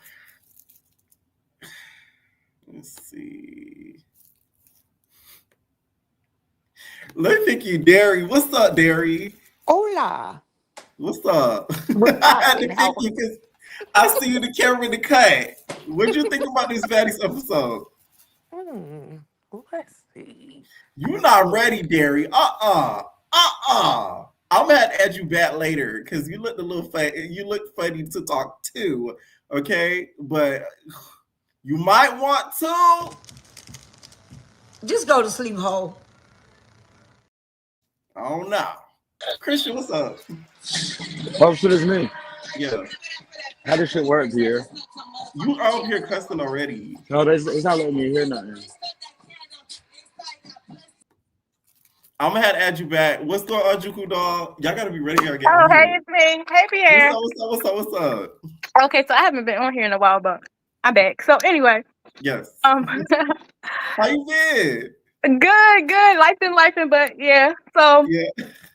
Let's see. Let me pick you, Derry. What's up, Derry? Hola. What's up? What's I had poppin'? to pick you because I see you the camera in the cut. What'd you think about this Baddies episode? Let's see. You not ready, Derry. I'm gonna have to add you back later because you looked a little funny. You look funny to talk to, okay? But you might want to. Just go to sleep, ho. I don't know. Christian, what's up? Oh, shit, it's me. Yeah. How does shit work here? You out here cussing already. No, it's not letting me hear nothing. I'm gonna have to add you back. What's going on, Juku dog? Y'all gotta be ready again. Oh, hey, it's me. Hey, Pierre. What's up? Okay, so I haven't been on here in a while, but I'm back. So anyway. Yes. How you been? Good. Life, but yeah. So yeah.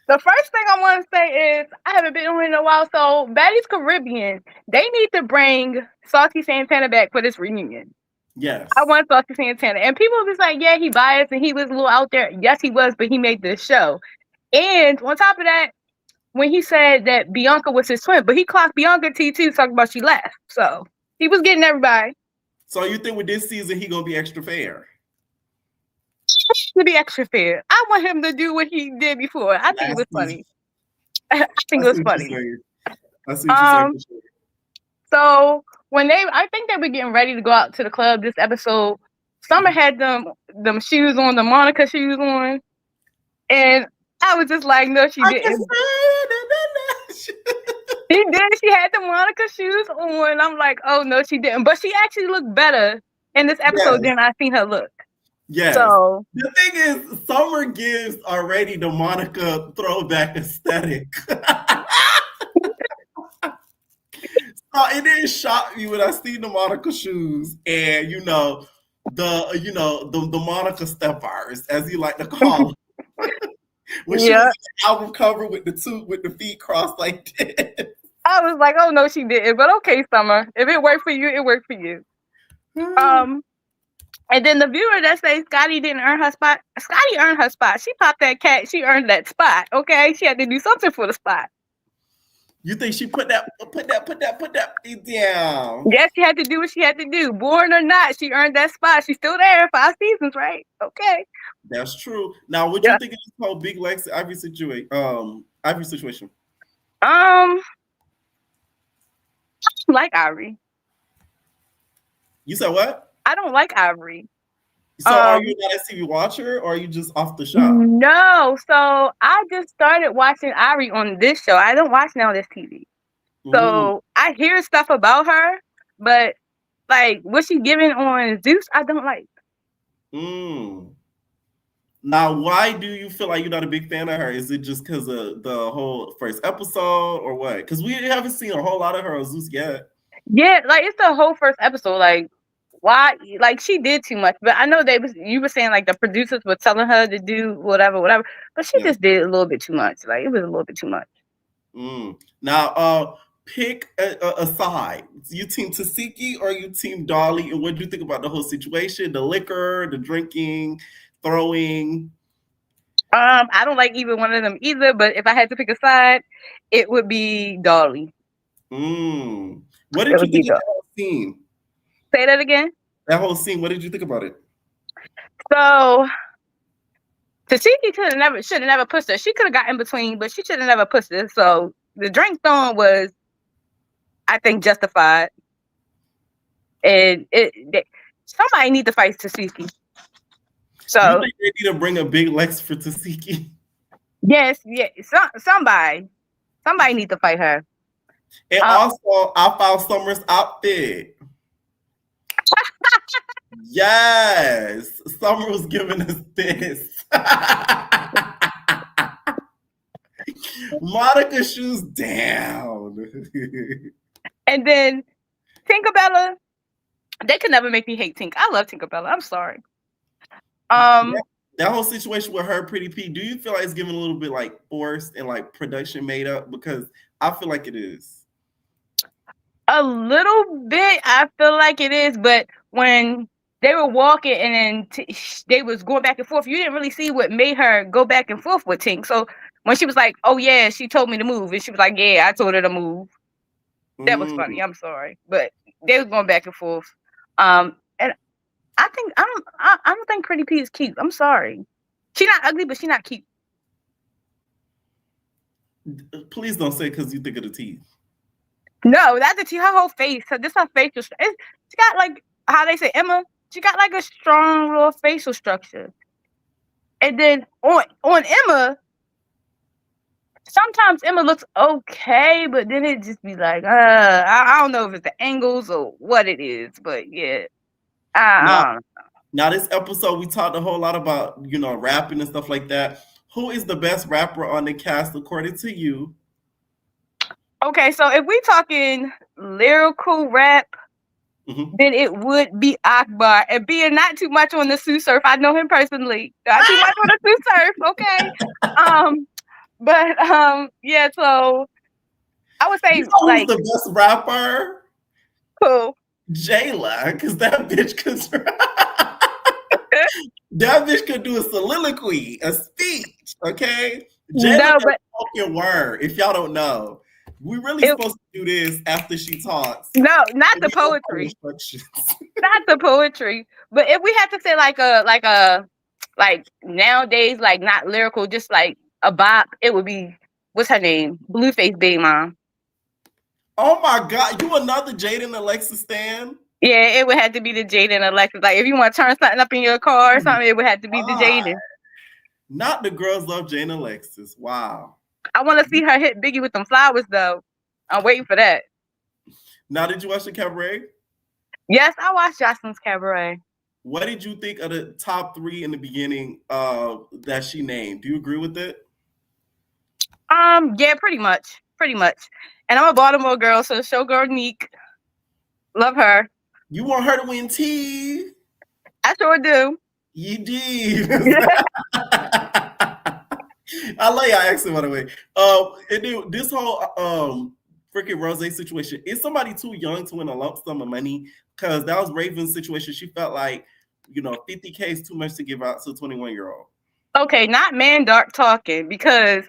The first thing I want to say is I haven't been on here in a while. So Baddies Caribbean, they need to bring Saucy Santana back for this reunion. Yes. I want Saucy Santana. And people was like, yeah, he biased and he was a little out there. Yes, he was, but he made this show. And on top of that, when he said that Bianca was his twin, but he clocked Bianca T2 talking about she left. So he was getting everybody. So you think with this season he gonna be extra fair? To be extra fair. I want him to do what he did before. I think it was funny. I think it was funny. I see what you're saying. So I think they were getting ready to go out to the club this episode. Summer had them shoes on, the Monica shoes on. And I was just like, no, she didn't. She did. She had the Monica shoes on. I'm like, oh, no, she didn't. But she actually looked better in this episode than I seen her look. Yes. So the thing is, Summer gives already the Monica throwback aesthetic. So it didn't shock me when I seen the Monica shoes and the Monica steppers, as you like to call them. When she was on the album cover with the feet crossed like this. I was like, oh no, she didn't. But okay, Summer. If it worked for you, it worked for you. And then the viewer that says Scotty didn't earn her spot. Scotty earned her spot. She popped that cat. She earned that spot. Okay, she had to do something for the spot. You think she put that down? Yes, she had to do what she had to do. Born or not, she earned that spot. She's still there 5 seasons, right? Okay. That's true. Now, what you think of this whole Big Lex Ivory situation? I like Ivory. You said what? I don't like Ivory. So are you not a TV watcher or are you just off the show? No. So I just started watching Ivory on this show. I don't watch Now This TV. So I hear stuff about her, but like what she's giving on Zeus, I don't like. Now, why do you feel like you're not a big fan of her? Is it just because of the whole first episode or what? Because we haven't seen a whole lot of her on Zeus yet. Yeah, like it's the whole first episode. Like, why? Like, she did too much. But I know you were saying like the producers were telling her to do whatever. But she just did a little bit too much. Like, it was a little bit too much. Now, pick a side. You team Tsiki or you team Dolly? And what do you think about the whole situation? The liquor, the drinking, throwing? I don't like either one of them either. But if I had to pick a side, it would be Dolly. What did you think of that whole scene? Say that again. That whole scene. What did you think about it? So, Tsiki should have never pushed her. She could have got in between, but she should have never pushed her. So the drink throwing was, I think, justified. And somebody need to fight Tsiki. So you think they need to bring a big Lex for Tsiki? Yes. Somebody need to fight her. And also, I found Summer's outfit. Yes, Summer was giving us this. Monica shoes down. And then Tinkerbella, they could never make me hate Tink. I love Tinkerbella. I'm sorry. That whole situation with her, Pretty P, do you feel like it's giving a little bit like forced and like production made up? Because I feel like it is. A little bit, I feel like it is, but when they were walking, and then they was going back and forth. You didn't really see what made her go back and forth with Tink. So when she was like, "Oh yeah, she told me to move," and she was like, "Yeah, I told her to move." That was funny. I'm sorry, but they was going back and forth. And I think I don't think Pretty P is cute. I'm sorry. She's not ugly, but she's not cute. Please don't say because you think of the teeth. No, that's the teeth. Her whole face. This her facial. She got like how they say Emma. She got like a strong little facial structure. And then on Emma, sometimes Emma looks okay, but then it just be like, I don't know if it's the angles or what it is, but yeah. I don't know. Now this episode we talked a whole lot about, rapping and stuff like that. Who is the best rapper on the cast according to you? Okay, so if we talking lyrical rap, then it would be Akbar. And being not too much on the Sue Surf, I know him personally. Not too much on the Sue Surf, okay. But yeah, so I would say who's the best rapper? Who? Jayla, because that bitch could do a soliloquy, a speech, okay? Jayla can spoken word, if y'all don't know. We really supposed to do this after she talks. No, not the poetry. Not the poetry. But if we have to say like nowadays, like not lyrical, just like a bop, it would be, what's her name? Blueface Baby Mom. Oh my God, you another Jaden Alexis stan? Yeah, it would have to be the Jaden Alexis. Like if you want to turn something up in your car or something, it would have to be the Jaden. Not the girls love Jaden Alexis. Wow. I want to see her hit Biggie with them flowers though. I'm waiting for that. Now, did you watch the Cabaret? Yes, I watched Joseline's Cabaret. What did you think of the top 3 in the beginning that she named? Do you agree with it? Yeah, pretty much. And I'm a Baltimore girl, so Showgirl Neek. Love her. You want her to win tea? I sure do. You do. I love y'all accent, by the way. And then this whole freaking Rose situation, is somebody too young to win a lump sum of money? Because that was Raven's situation. She felt like, $50K is too much to give out to a 21-year-old. Okay, not man dark talking, because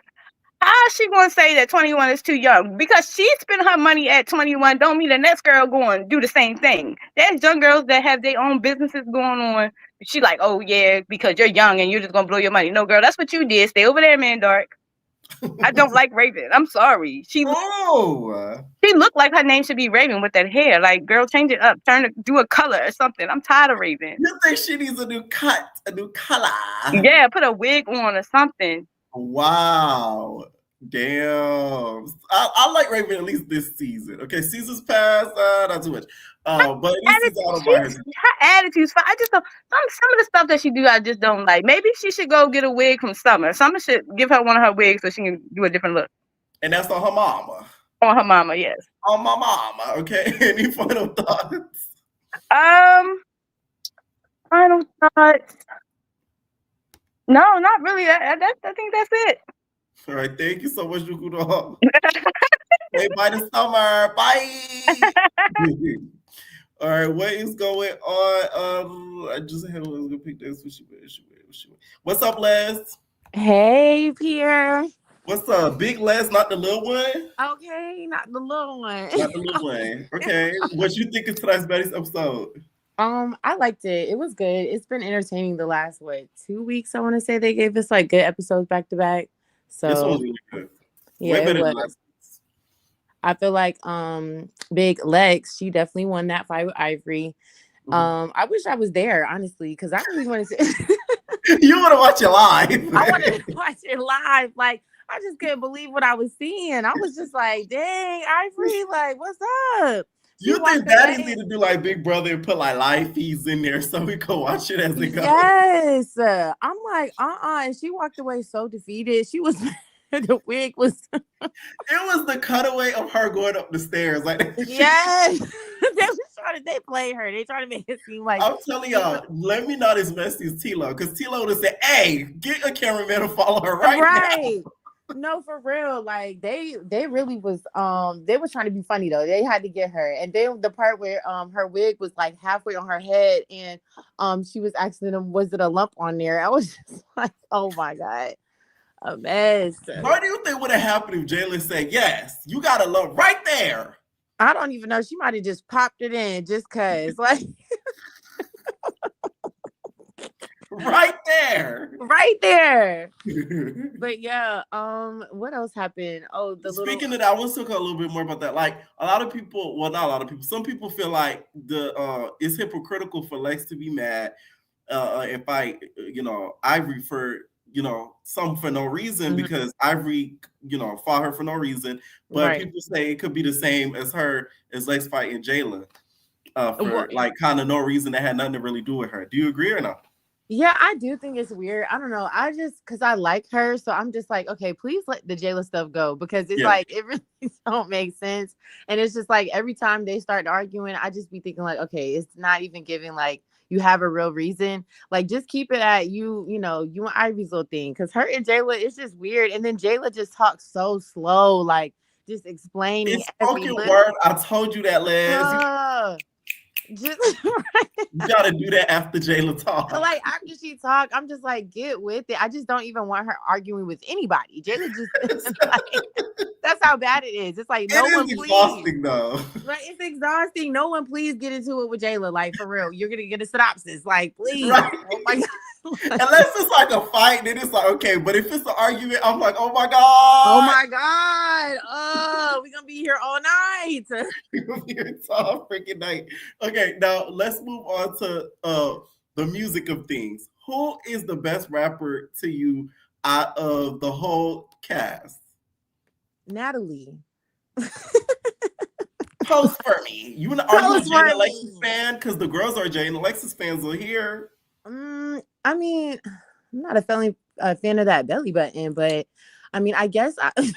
how is she going to say that 21 is too young? Because she spent her money at 21 don't mean the next girl going to do the same thing. There's young girls that have their own businesses going on. She like, oh yeah, because you're young and you're just going to blow your money. No, girl, that's what you did. Stay over there, man dark. I don't like Raven. I'm sorry. She looked like her name should be Raven with that hair. Like, girl, change it up. Do a color or something. I'm tired of Raven. You think she needs a new cut, a new color? Yeah, put a wig on or something. Wow. Damn. I like Raven at least this season. Okay, seasons past, not too much. But her attitude's fine. I just don't. Some of the stuff that she do, I just don't like. Maybe she should go get a wig from Summer. Summer should give her one of her wigs so she can do a different look. And that's on her mama. On her mama, yes. On my mama. Okay. Any final thoughts? Final thoughts. No, not really. I think that's it. All right, thank you so much, Jukudo. Hey, by the summer. Bye. All right, what is going on? I just had was gonna pick this. What's up, Les? Hey, Pierre. What's up, Big Les? Not the little one. Okay, not the little one. Not the little one. Okay, what you think of tonight's Baddies episode? I liked it. It was good. It's been entertaining the last 2 weeks. I want to say they gave us like good episodes back to back. So this one was really good. Yeah, way better it than was. I feel like Big Lex, she definitely won that fight with Ivory. I wish I was there, honestly, because I really want to see. You want to watch it live? I wanted to watch it live. Like, I just couldn't believe what I was seeing. I was just like, dang, Ivory, like, what's up? You think Baddies need to do like Big Brother and put like live feeds in there so we can watch it as it goes? Yes. I'm like, and she walked away so defeated. She was the wig was it was the cutaway of her going up the stairs. Like yes. They played her. They tried to make it seem like I'm telling y'all, let me not as messy as Tilo, because Tilo would have said, hey, get a cameraman to follow her right now. No, for real. Like they really was they was trying to be funny though. They had to get her. And then the part where her wig was like halfway on her head and she was asking them, was it a lump on there? I was just like, oh my God. A mess. What do you think would have happened if Jalen said, yes, you got a lump right there? I don't even know. She might have just popped it in just cause. Like right there. Right there. But yeah, what else happened? Oh, Speaking of that, I want to talk a little bit more about that. Like a lot of people, well, not a lot of people, some people feel like it's hypocritical for Lex to be mad and fight, Ivory for, some for no reason, because Ivory, fought her for no reason. But people say it could be the same as Lex fighting Jayla for like kind of no reason that had nothing to really do with her. Do you agree or not? Yeah, I do think it's weird. I don't know. Because I like her, so I'm just like, okay, please let the Jayla stuff go, because it's like it really don't make sense. And it's just like every time they start arguing, I just be thinking like, okay, it's not even giving like you have a real reason. Like just keep it at you and Ivy's little thing. Because her and Jayla, it's just weird. And then Jayla just talks so slow, like just explaining it's spoken word. I told you that, Les. Just you gotta do that after Jayla talk. Like after she talked, I'm just like, get with it. I just don't even want her arguing with anybody. Jayla just like, that's how bad it is. It's like no one, please. Exhausting though. Right, it's exhausting. No one, please get into it with Jayla. Like for real, you're gonna get a synopsis. Like, please. Right. Oh my God. Unless it's like a fight, then it's like okay. But if it's an argument, I'm like, oh my God. Oh my God. Oh, we're gonna be here all night. We're gonna be here all freaking night. Okay, now let's move on to the music of things. Who is the best rapper to you out of the whole cast? Natalie. Post for me. Are you a Jay and Alexis fan? Because the girls are Jay and Alexis fans are here. I mean, I'm not a fan of that belly button, but I mean, I guess as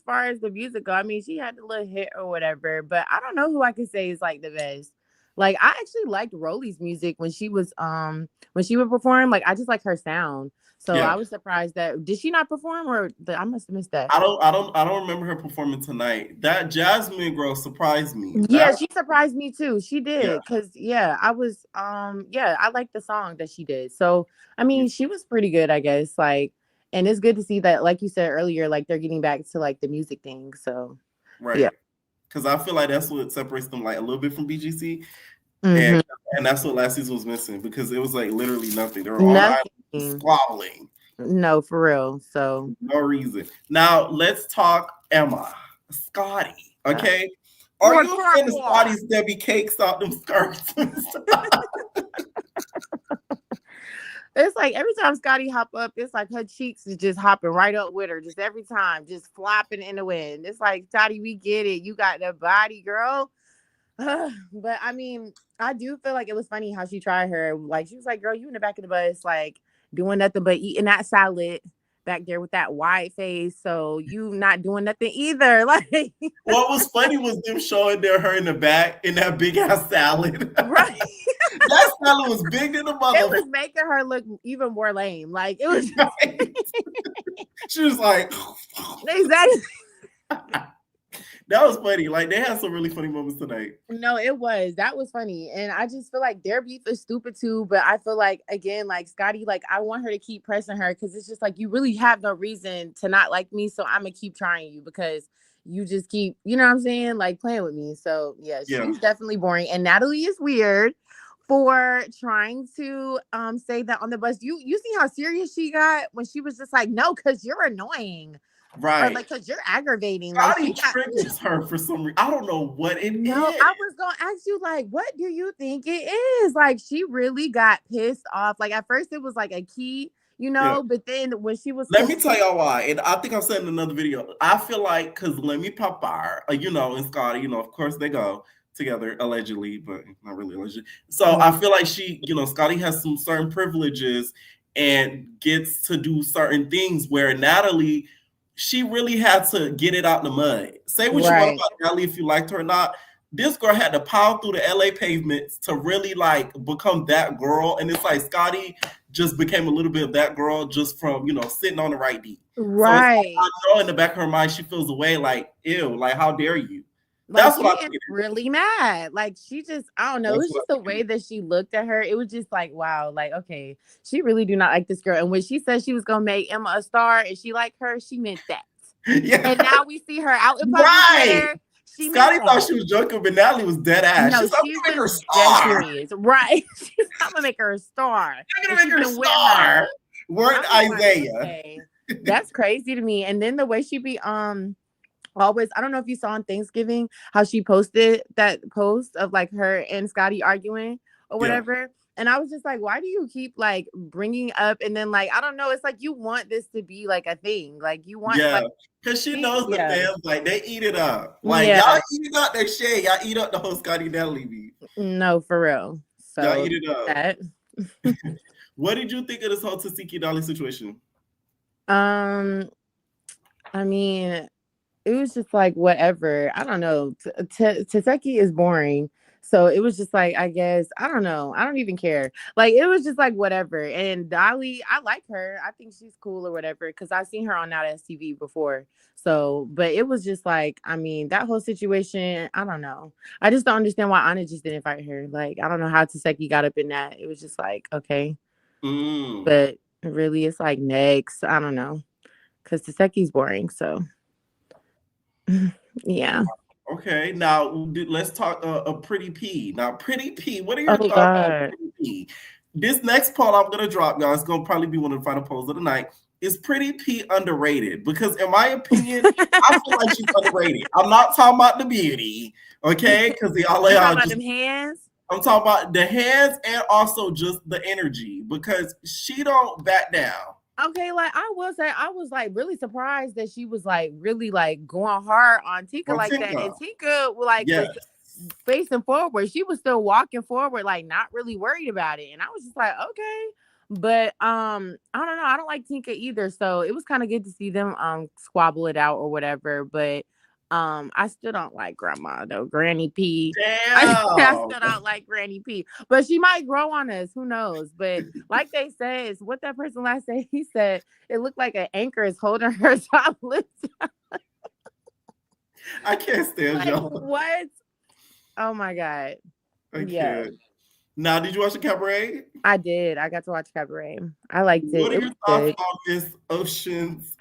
far as the music go, I mean, she had a little hit or whatever, but I don't know who I could say is like the best. Like I actually liked Rolly's music when she would perform. Like I just like her sound. So I was surprised that did she not perform or I must have missed that. I don't remember her performing tonight. That Jasmine girl surprised me. Yeah, she surprised me too. She did because I was I liked the song that she did. So I mean, she was pretty good, I guess. Like, and it's good to see that, like you said earlier, like they're getting back to like the music thing. So because I feel like that's what separates them like a little bit from BGC. Mm-hmm. And that's what last season was missing because it was like literally nothing. They were all squabbling. No, for real. So no reason. Now let's talk Emma. Scotty. Okay. Are you a fan of Scotty's Debbie Cakes out them skirts? It's like every time Scotty hop up, it's like her cheeks is just hopping right up with her, just every time, just flopping in the wind. It's like, Scotty, we get it. You got the body, girl. But I mean, I do feel like it was funny how she tried her. Like she was like, girl, you in the back of the bus, like doing nothing but eating that salad back there with that wide face. So you not doing nothing either. Like what was funny was them showing her in the back in that big ass salad. Right. That salad was big in the mother. It was making her look even more lame. Like it was she was like exactly. That was funny. Like they had some really funny moments tonight. No, that was funny. And I just feel like their beef is stupid too. But I feel like, again, like Scotty, like I want her to keep pressing her because it's just like you really have no reason to not like me. So I'm gonna keep trying you because you just keep, you know what I'm saying, like playing with me. So she's definitely boring. And Natalie is weird for trying to say that on the bus. You see how serious she got when she was just like, no, because you're annoying. Right. Or like, because you're aggravating. Scotty triggers her for some reason. I don't know what it is. I was going to ask you, like, what do you think it is? Like, she really got pissed off. Like, at first it was like a key, but then when she was... Let me tell y'all why. And I think I've said in another video. I feel like, because let me pop fire, and Scotty, of course they go together, allegedly, but not really allegedly. So I feel like she, Scotty has some certain privileges and gets to do certain things where Natalie... she really had to get it out in the mud. Say what you want about Natalie if you liked her or not. this girl had to power through the LA pavements to really like become that girl. And it's like Scotty just became a little bit of that girl just from, sitting on the right beat. Right. So it's like, I know in the back of her mind, she feels away like, ew, like, how dare you? Like, That's she what I is really mad. Like, she just, I don't know. It was just the way that she looked at her. It was just like, wow, like, okay, she really do not like this girl. And when she said she was going to make Emma a star and she liked her, she meant that. Yeah. And now we see her out in public with her. Scotty thought she was joking, but Natalie was dead ass. No, she's like, she make her a was star. dead serious. Right. She's I'm going to make her a star. I'm going to make her a star. Word Isaiah. Like, okay. That's crazy to me. And then the way she be, always, I don't know if you saw on Thanksgiving how she posted that post of like her and Scotty arguing or whatever. Yeah. And I was just like, why do you keep like bringing up and then like, I don't know, it's like you want this to be like a thing. Like you want like, because she knows the fans, like they eat it up. Like y'all eat up that shit. Y'all eat up the whole Scotty Natalie beef. No, for real. So y'all eat it up. What did you think of this whole Tsiki Dolly situation? I mean, it was just like whatever. I don't know. Tsiki is boring. So it was just like, I guess, I don't know. I don't even care. Like, it was just like whatever. And Dolly, I like her. I think she's cool or whatever. Because I've seen her on Now That's TV before. So, but it was just like, I mean, that whole situation, I don't know. I just don't understand why Anna just didn't fight her. Like, I don't know how Tsiki got up in that. It was just like, okay. But really, it's like next. I don't know. Because Tseki's boring. So. Yeah. Okay, now let's talk a Pretty P. Now, Pretty P, what are your thoughts on Pretty P? This next poll I'm gonna drop, y'all, it's gonna probably be one of the final polls of the night. Is Pretty P underrated? Because in my opinion, I feel like she's underrated. I'm not talking about the beauty, okay? Because y'all lay out them hands. I'm talking about the hands and also just the energy because she don't back down. Okay, like I will say, I was like really surprised that she was like really like going hard on Tika like that, and Tika like was facing forward. She was still walking forward, like not really worried about it, and I was just like, okay. But I don't know, I don't like Tika either, so it was kind of good to see them squabble it out or whatever. But I still don't like Grandma though, Granny P. I still don't like Granny P. But she might grow on us, who knows? But like they said, what that person last said, he said it looked like an anchor is holding her top lip. I can't stand like, y'all. What? Oh my god. I can't. Now, did you watch the Cabaret? I did. I got to watch Cabaret. I liked it. What are your thoughts on Miss Oceans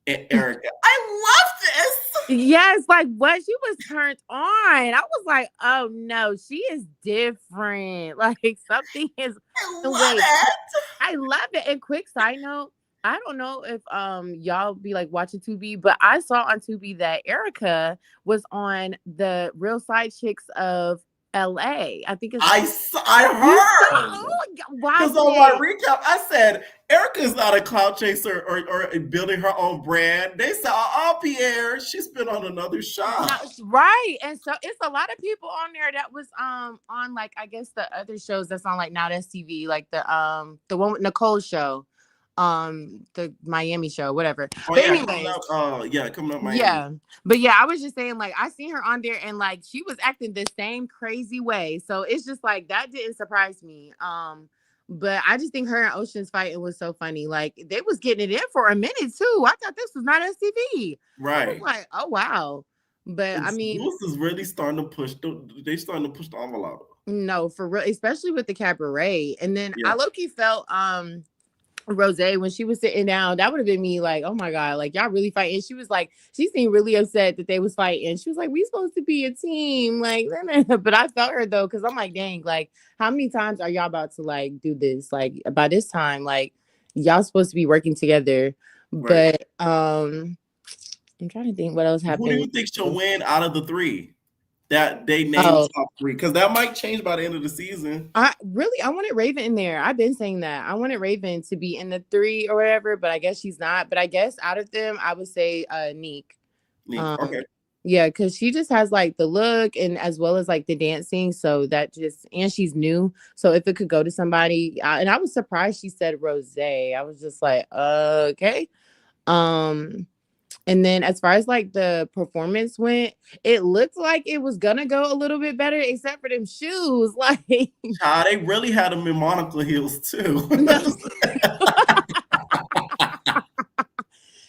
and Erica? I love this. Yes, like what she was turned on. I was like, oh no, she is different. Like something is. I love it. And quick side note, I don't know if y'all be like watching Tubi, but I saw on Tubi that Erica was on the Real Side Chicks of LA. I think it's I heard because on my recap I said Erica's not a clout chaser or building her own brand. They said, "Oh, Pierre, she's been on another show." Right, and so it's a lot of people on there that was on like I guess the other shows that's on like Now That's TV, like the one with Nicole's show. The Miami show, whatever. Oh, but yeah, anyways, coming up Miami. Yeah, but yeah, I was just saying, like, I seen her on there and like she was acting the same crazy way. So it's just like that didn't surprise me. But I just think her and Ocean's fighting was so funny. Like they was getting it in for a minute too. I thought this was not STV. Right. I was like, oh wow. But I mean, this is really starting to push. They starting to push the envelope. No, for real, especially with the Cabaret. And then I low-key felt Rose, when she was sitting down, that would have been me like, oh my god, like y'all really fighting. She was like, she seemed really upset that they was fighting. She was like, we supposed to be a team, like, but I felt her though, because I'm like, dang, like how many times are y'all about to like do this? Like by this time, like y'all supposed to be working together. Right. But I'm trying to think what else happened. Who do you think she'll win out of the three that they named top three? Because that might change by the end of the season. I wanted Raven in there. I've been saying that. I wanted Raven to be in the three or whatever, but I guess she's not. But I guess out of them, I would say Neek. Okay. Yeah, because she just has like the look and as well as like the dancing. So that just, and she's new. So if it could go to somebody, and I was surprised she said Rose. I was just like, okay. And then as far as like the performance went, it looked like it was gonna go a little bit better, except for them shoes. Like, they really had them in monocle heels too.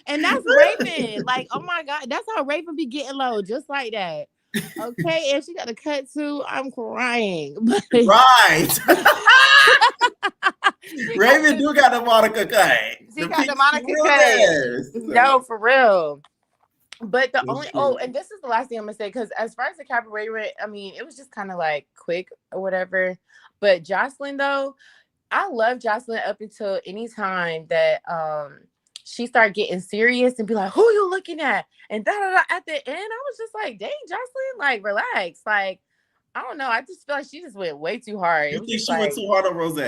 And that's Raven. Like, oh my God, that's how Raven be getting low, just like that. Okay, and she got a cut too. I'm crying. Right. Raven do got the Monica cut. She got the Monica cut. No, for real. But the only and this is the last thing I'm gonna say, because as far as the cabaret went, I mean, it was just kind of like quick or whatever. But Joseline, though, I love Joseline up until any time that she started getting serious and be like, "Who you looking at?" And da da da. At the end, I was just like, "Dang, Joseline, like relax." Like, I don't know. I just feel like she just went way too hard. You think she went too hard on Rose?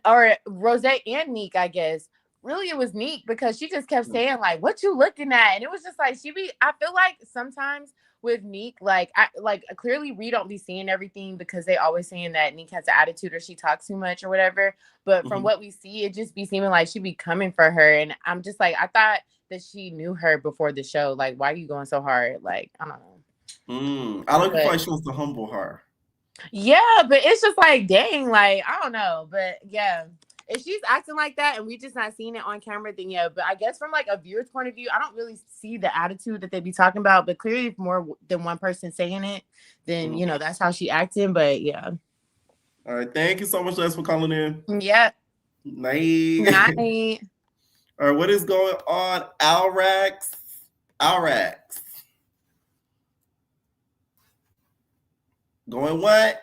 Or Rose and Neek, I guess. Really, it was Neek, because she just kept saying like, "What you looking at?" And it was just like I feel like sometimes with Neek, like clearly we don't be seeing everything, because they always saying that Neek has an attitude or she talks too much or whatever. But from what we see, it just be seeming like she be coming for her. And I'm just like, I thought that she knew her before the show. Like, why are you going so hard? Like, I don't know. I look like she wants to humble her. Yeah, but it's just like, dang, like, I don't know. But yeah, if she's acting like that and we just not seeing it on camera, then yeah. But I guess from like a viewer's point of view, I don't really see the attitude that they be talking about. But clearly, if more than one person saying it, then you know that's how she acting. But yeah. All right, thank you so much, Les, for calling in. Yeah. Night. Night. All right, what is going on, Alrax? Going once,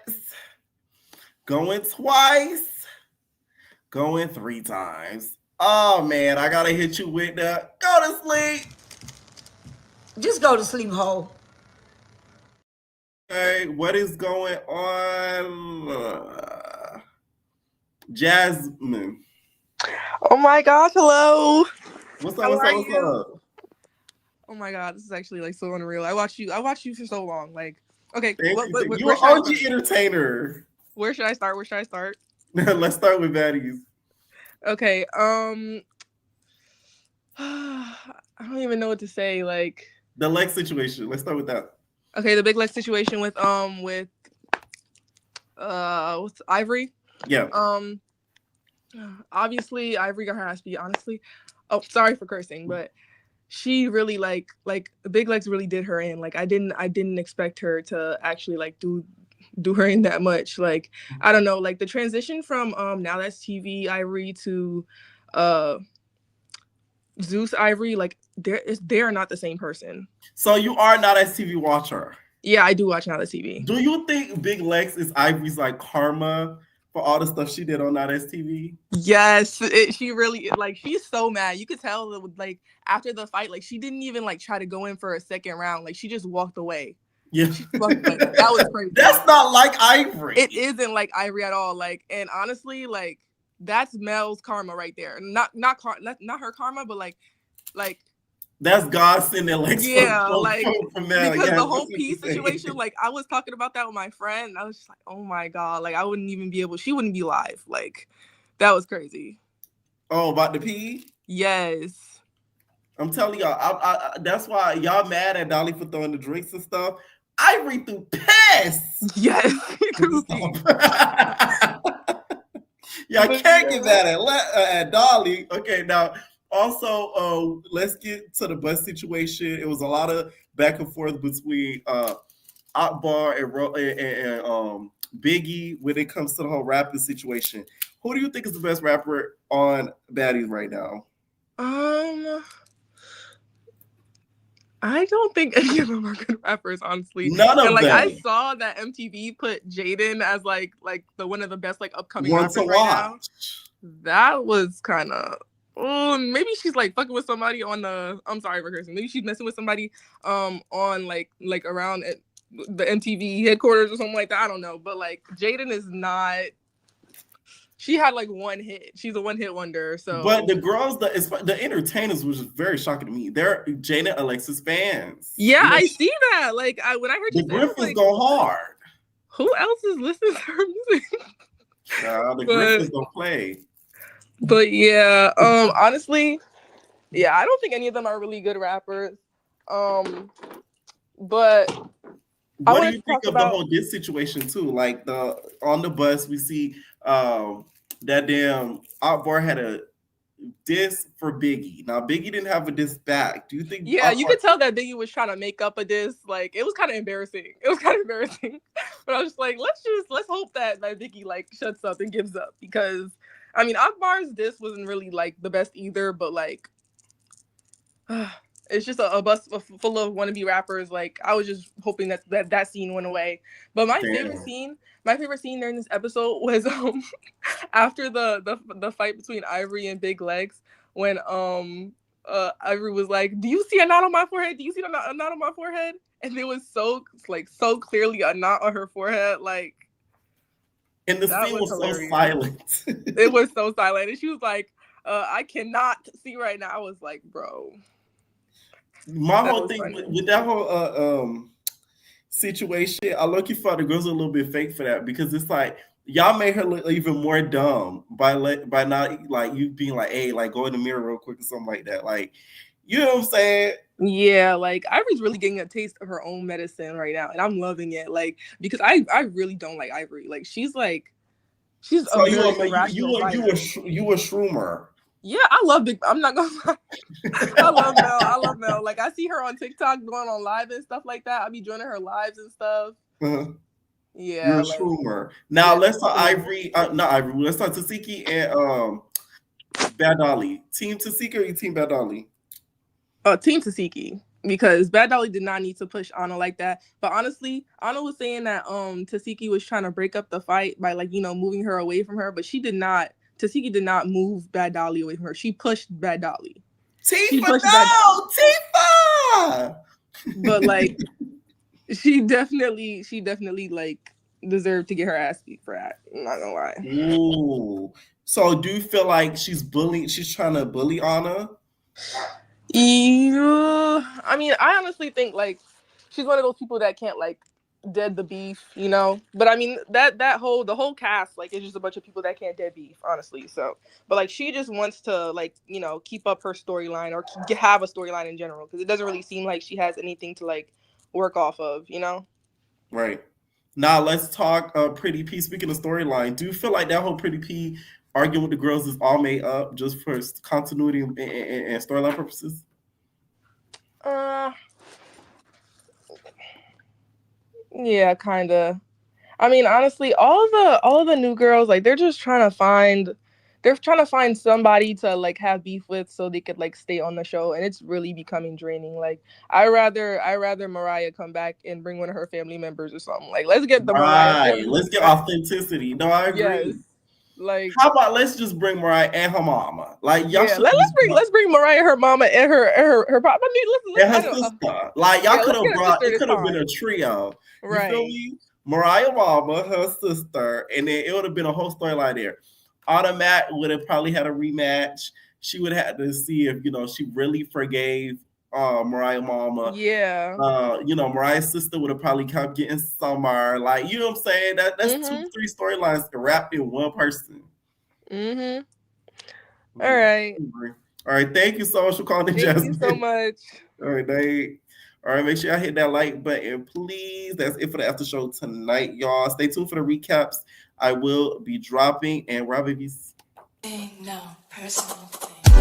going twice, going 3 times. Oh man, I gotta hit you with the go to sleep. Just go to sleep, ho. Okay, what is going on? Jasmine. Oh my gosh, hello. What's up? Oh my god, this is actually like so unreal. I watched you for so long. Like, okay, you're an OG entertainer. Where should I start? Let's start with Baddies. Okay, I don't even know what to say. Like the Lex situation. Let's start with that. Okay, the big Lex situation with what's Ivory? Yeah. Obviously Ivory got her ass beat, honestly. Oh, sorry for cursing, but she really like Big Lex really did her in. Like I didn't expect her to actually like do her in that much. Like I don't know, like the transition from Now That's TV Ivory to Zeus Ivory, like they are not the same person. So you are Now That's TV watcher? Yeah, I do watch Now That's TV. Do you think Big Lex is Ivory's like karma for all the stuff she did on Now That's TV? Yes, she really, like, she's so mad. You could tell that, like, after the fight, like, she didn't even like try to go in for a second round. Like, she just walked away. Yeah, that was crazy. That's not like Ivory. It isn't like Ivory at all. Like, and honestly, like, that's Mel's karma right there. Not her karma, but like. That's God sending like from Mel. Because the whole peace situation, like I was talking about that with my friend, and I was just like, oh my god, like I wouldn't even be able. She wouldn't be live. Like that was crazy. Oh, about the pee? Yes. I'm telling y'all, I that's why y'all mad at Dolly for throwing the drinks and stuff. Ivory threw piss. Yes. Y'all can't get that at Dolly. Okay, now. Also, let's get to the bus situation. It was a lot of back and forth between Akbar and Biggie when it comes to the whole rapping situation. Who do you think is the best rapper on Baddies right now? I don't think any of them are good rappers, honestly. None of them. I saw that MTV put Jaden as like the one of the best like upcoming rappers right now. That was kind of. Maybe she's like fucking with somebody on the. I'm sorry for cursing. Maybe she's messing with somebody on like around at the MTV headquarters or something like that. I don't know, but like Jaden is not. She had like one hit. She's a one-hit wonder. So, but the girls, the entertainers, was very shocking to me. They're Jaden Alexis fans. Yeah, I see that. Like when I heard the Griffins go hard. Who else is listening to her music? The Griffins don't play. But yeah, honestly, Yeah, I don't think any of them are really good rappers. But what do you think of the whole diss situation too? Like on the bus, we see that damn Akbar had a diss for Biggie. Now Biggie didn't have a diss back. Do you think? Yeah, you could tell that Biggie was trying to make up a diss. Like, it was kind of embarrassing. But I was just like, let's hope that Biggie like shuts up and gives up, because I mean Akbar's diss wasn't really like the best either, but like it's just a bus full of wannabe rappers. Like, I was just hoping that scene went away. But my favorite scene during this episode was after the fight between Ivory and Big Legs, when Ivory was like, "Do you see a knot on my forehead? Do you see a knot on my forehead?" And it was so clearly a knot on her forehead, like. And the scene was so silent. It was so silent, and she was like, "I cannot see right now." I was like, "Bro." My whole thing with that whole situation, I look you for the girls a little bit fake for that, because it's like y'all made her look even more dumb by not like you being like, "Hey, like go in the mirror real quick" or something like that. Like, you know what I'm saying? Yeah, like Ivory's really getting a taste of her own medicine right now, and I'm loving it. Like, because I really don't like Ivory. Like, she's so a very irrational fighter. You a shroomer. Yeah, I love Big. I'm not gonna lie. I love Mel. Like, I see her on TikTok going on live and stuff like that. I be joining her lives and stuff. Uh-huh. Yeah, you're a shroomer. Now let's talk Ivory. Not Ivory. Let's talk Tsiki and Bad Dolly. Team Tsiki or Team Bad Dolly? Team Tsiki, because Bad Dolly did not need to push Anna like that. But honestly, Anna was saying that Tsiki was trying to break up the fight by moving her away from her, but she did not. Tsiki did not move Bad Dolly away from her. She pushed Bad Dolly. Tifa. But like, she definitely like deserved to get her ass beat for that. I'm not gonna lie. Ooh. So do you feel like she's trying to bully Anna? Yeah. I mean, I honestly think like she's one of those people that can't like dead the beef, you know. But I mean the whole cast, like, it's just a bunch of people that can't dead beef, honestly. So, but like, she just wants to like, you know, keep up her storyline or have a storyline in general, because it doesn't really seem like she has anything to like work off of, you know. Right. Now let's talk Pretty P. Speaking of storyline, do you feel like that whole Pretty P arguing with the girls is all made up just for continuity and storyline purposes? Yeah, kind of. I mean, honestly, all of the new girls, like, they're trying to find somebody to like have beef with so they could like stay on the show, and it's really becoming draining. Like, I rather Mariah come back and bring one of her family members or something. Like, let's get the Mariah. Let's get authenticity. No, I agree. Yes. Like, how about let's just bring Mariah and her mama? Like, y'all let's bring Mariah, her mama, and her papa. I mean, and her sister. Like, y'all could have been a trio. Right. You feel me? Mariah, mama, her sister, and then it would have been a whole storyline there. Automat would have probably had a rematch. She would have had to see if, you know, she really forgave Mariah mama. Yeah. You know, Mariah's sister would have probably kept getting somewhere. Like, you know what I'm saying? That's 2-3 storylines wrapped in one person. Mm-hmm. All right. All right. Thank you so much for calling in, Jasmine. Thank you so much. All right, all right, make sure y'all hit that like button, please. That's it for the after show tonight, y'all. Stay tuned for the recaps. I will be dropping, and Rob Babies. No personal thing.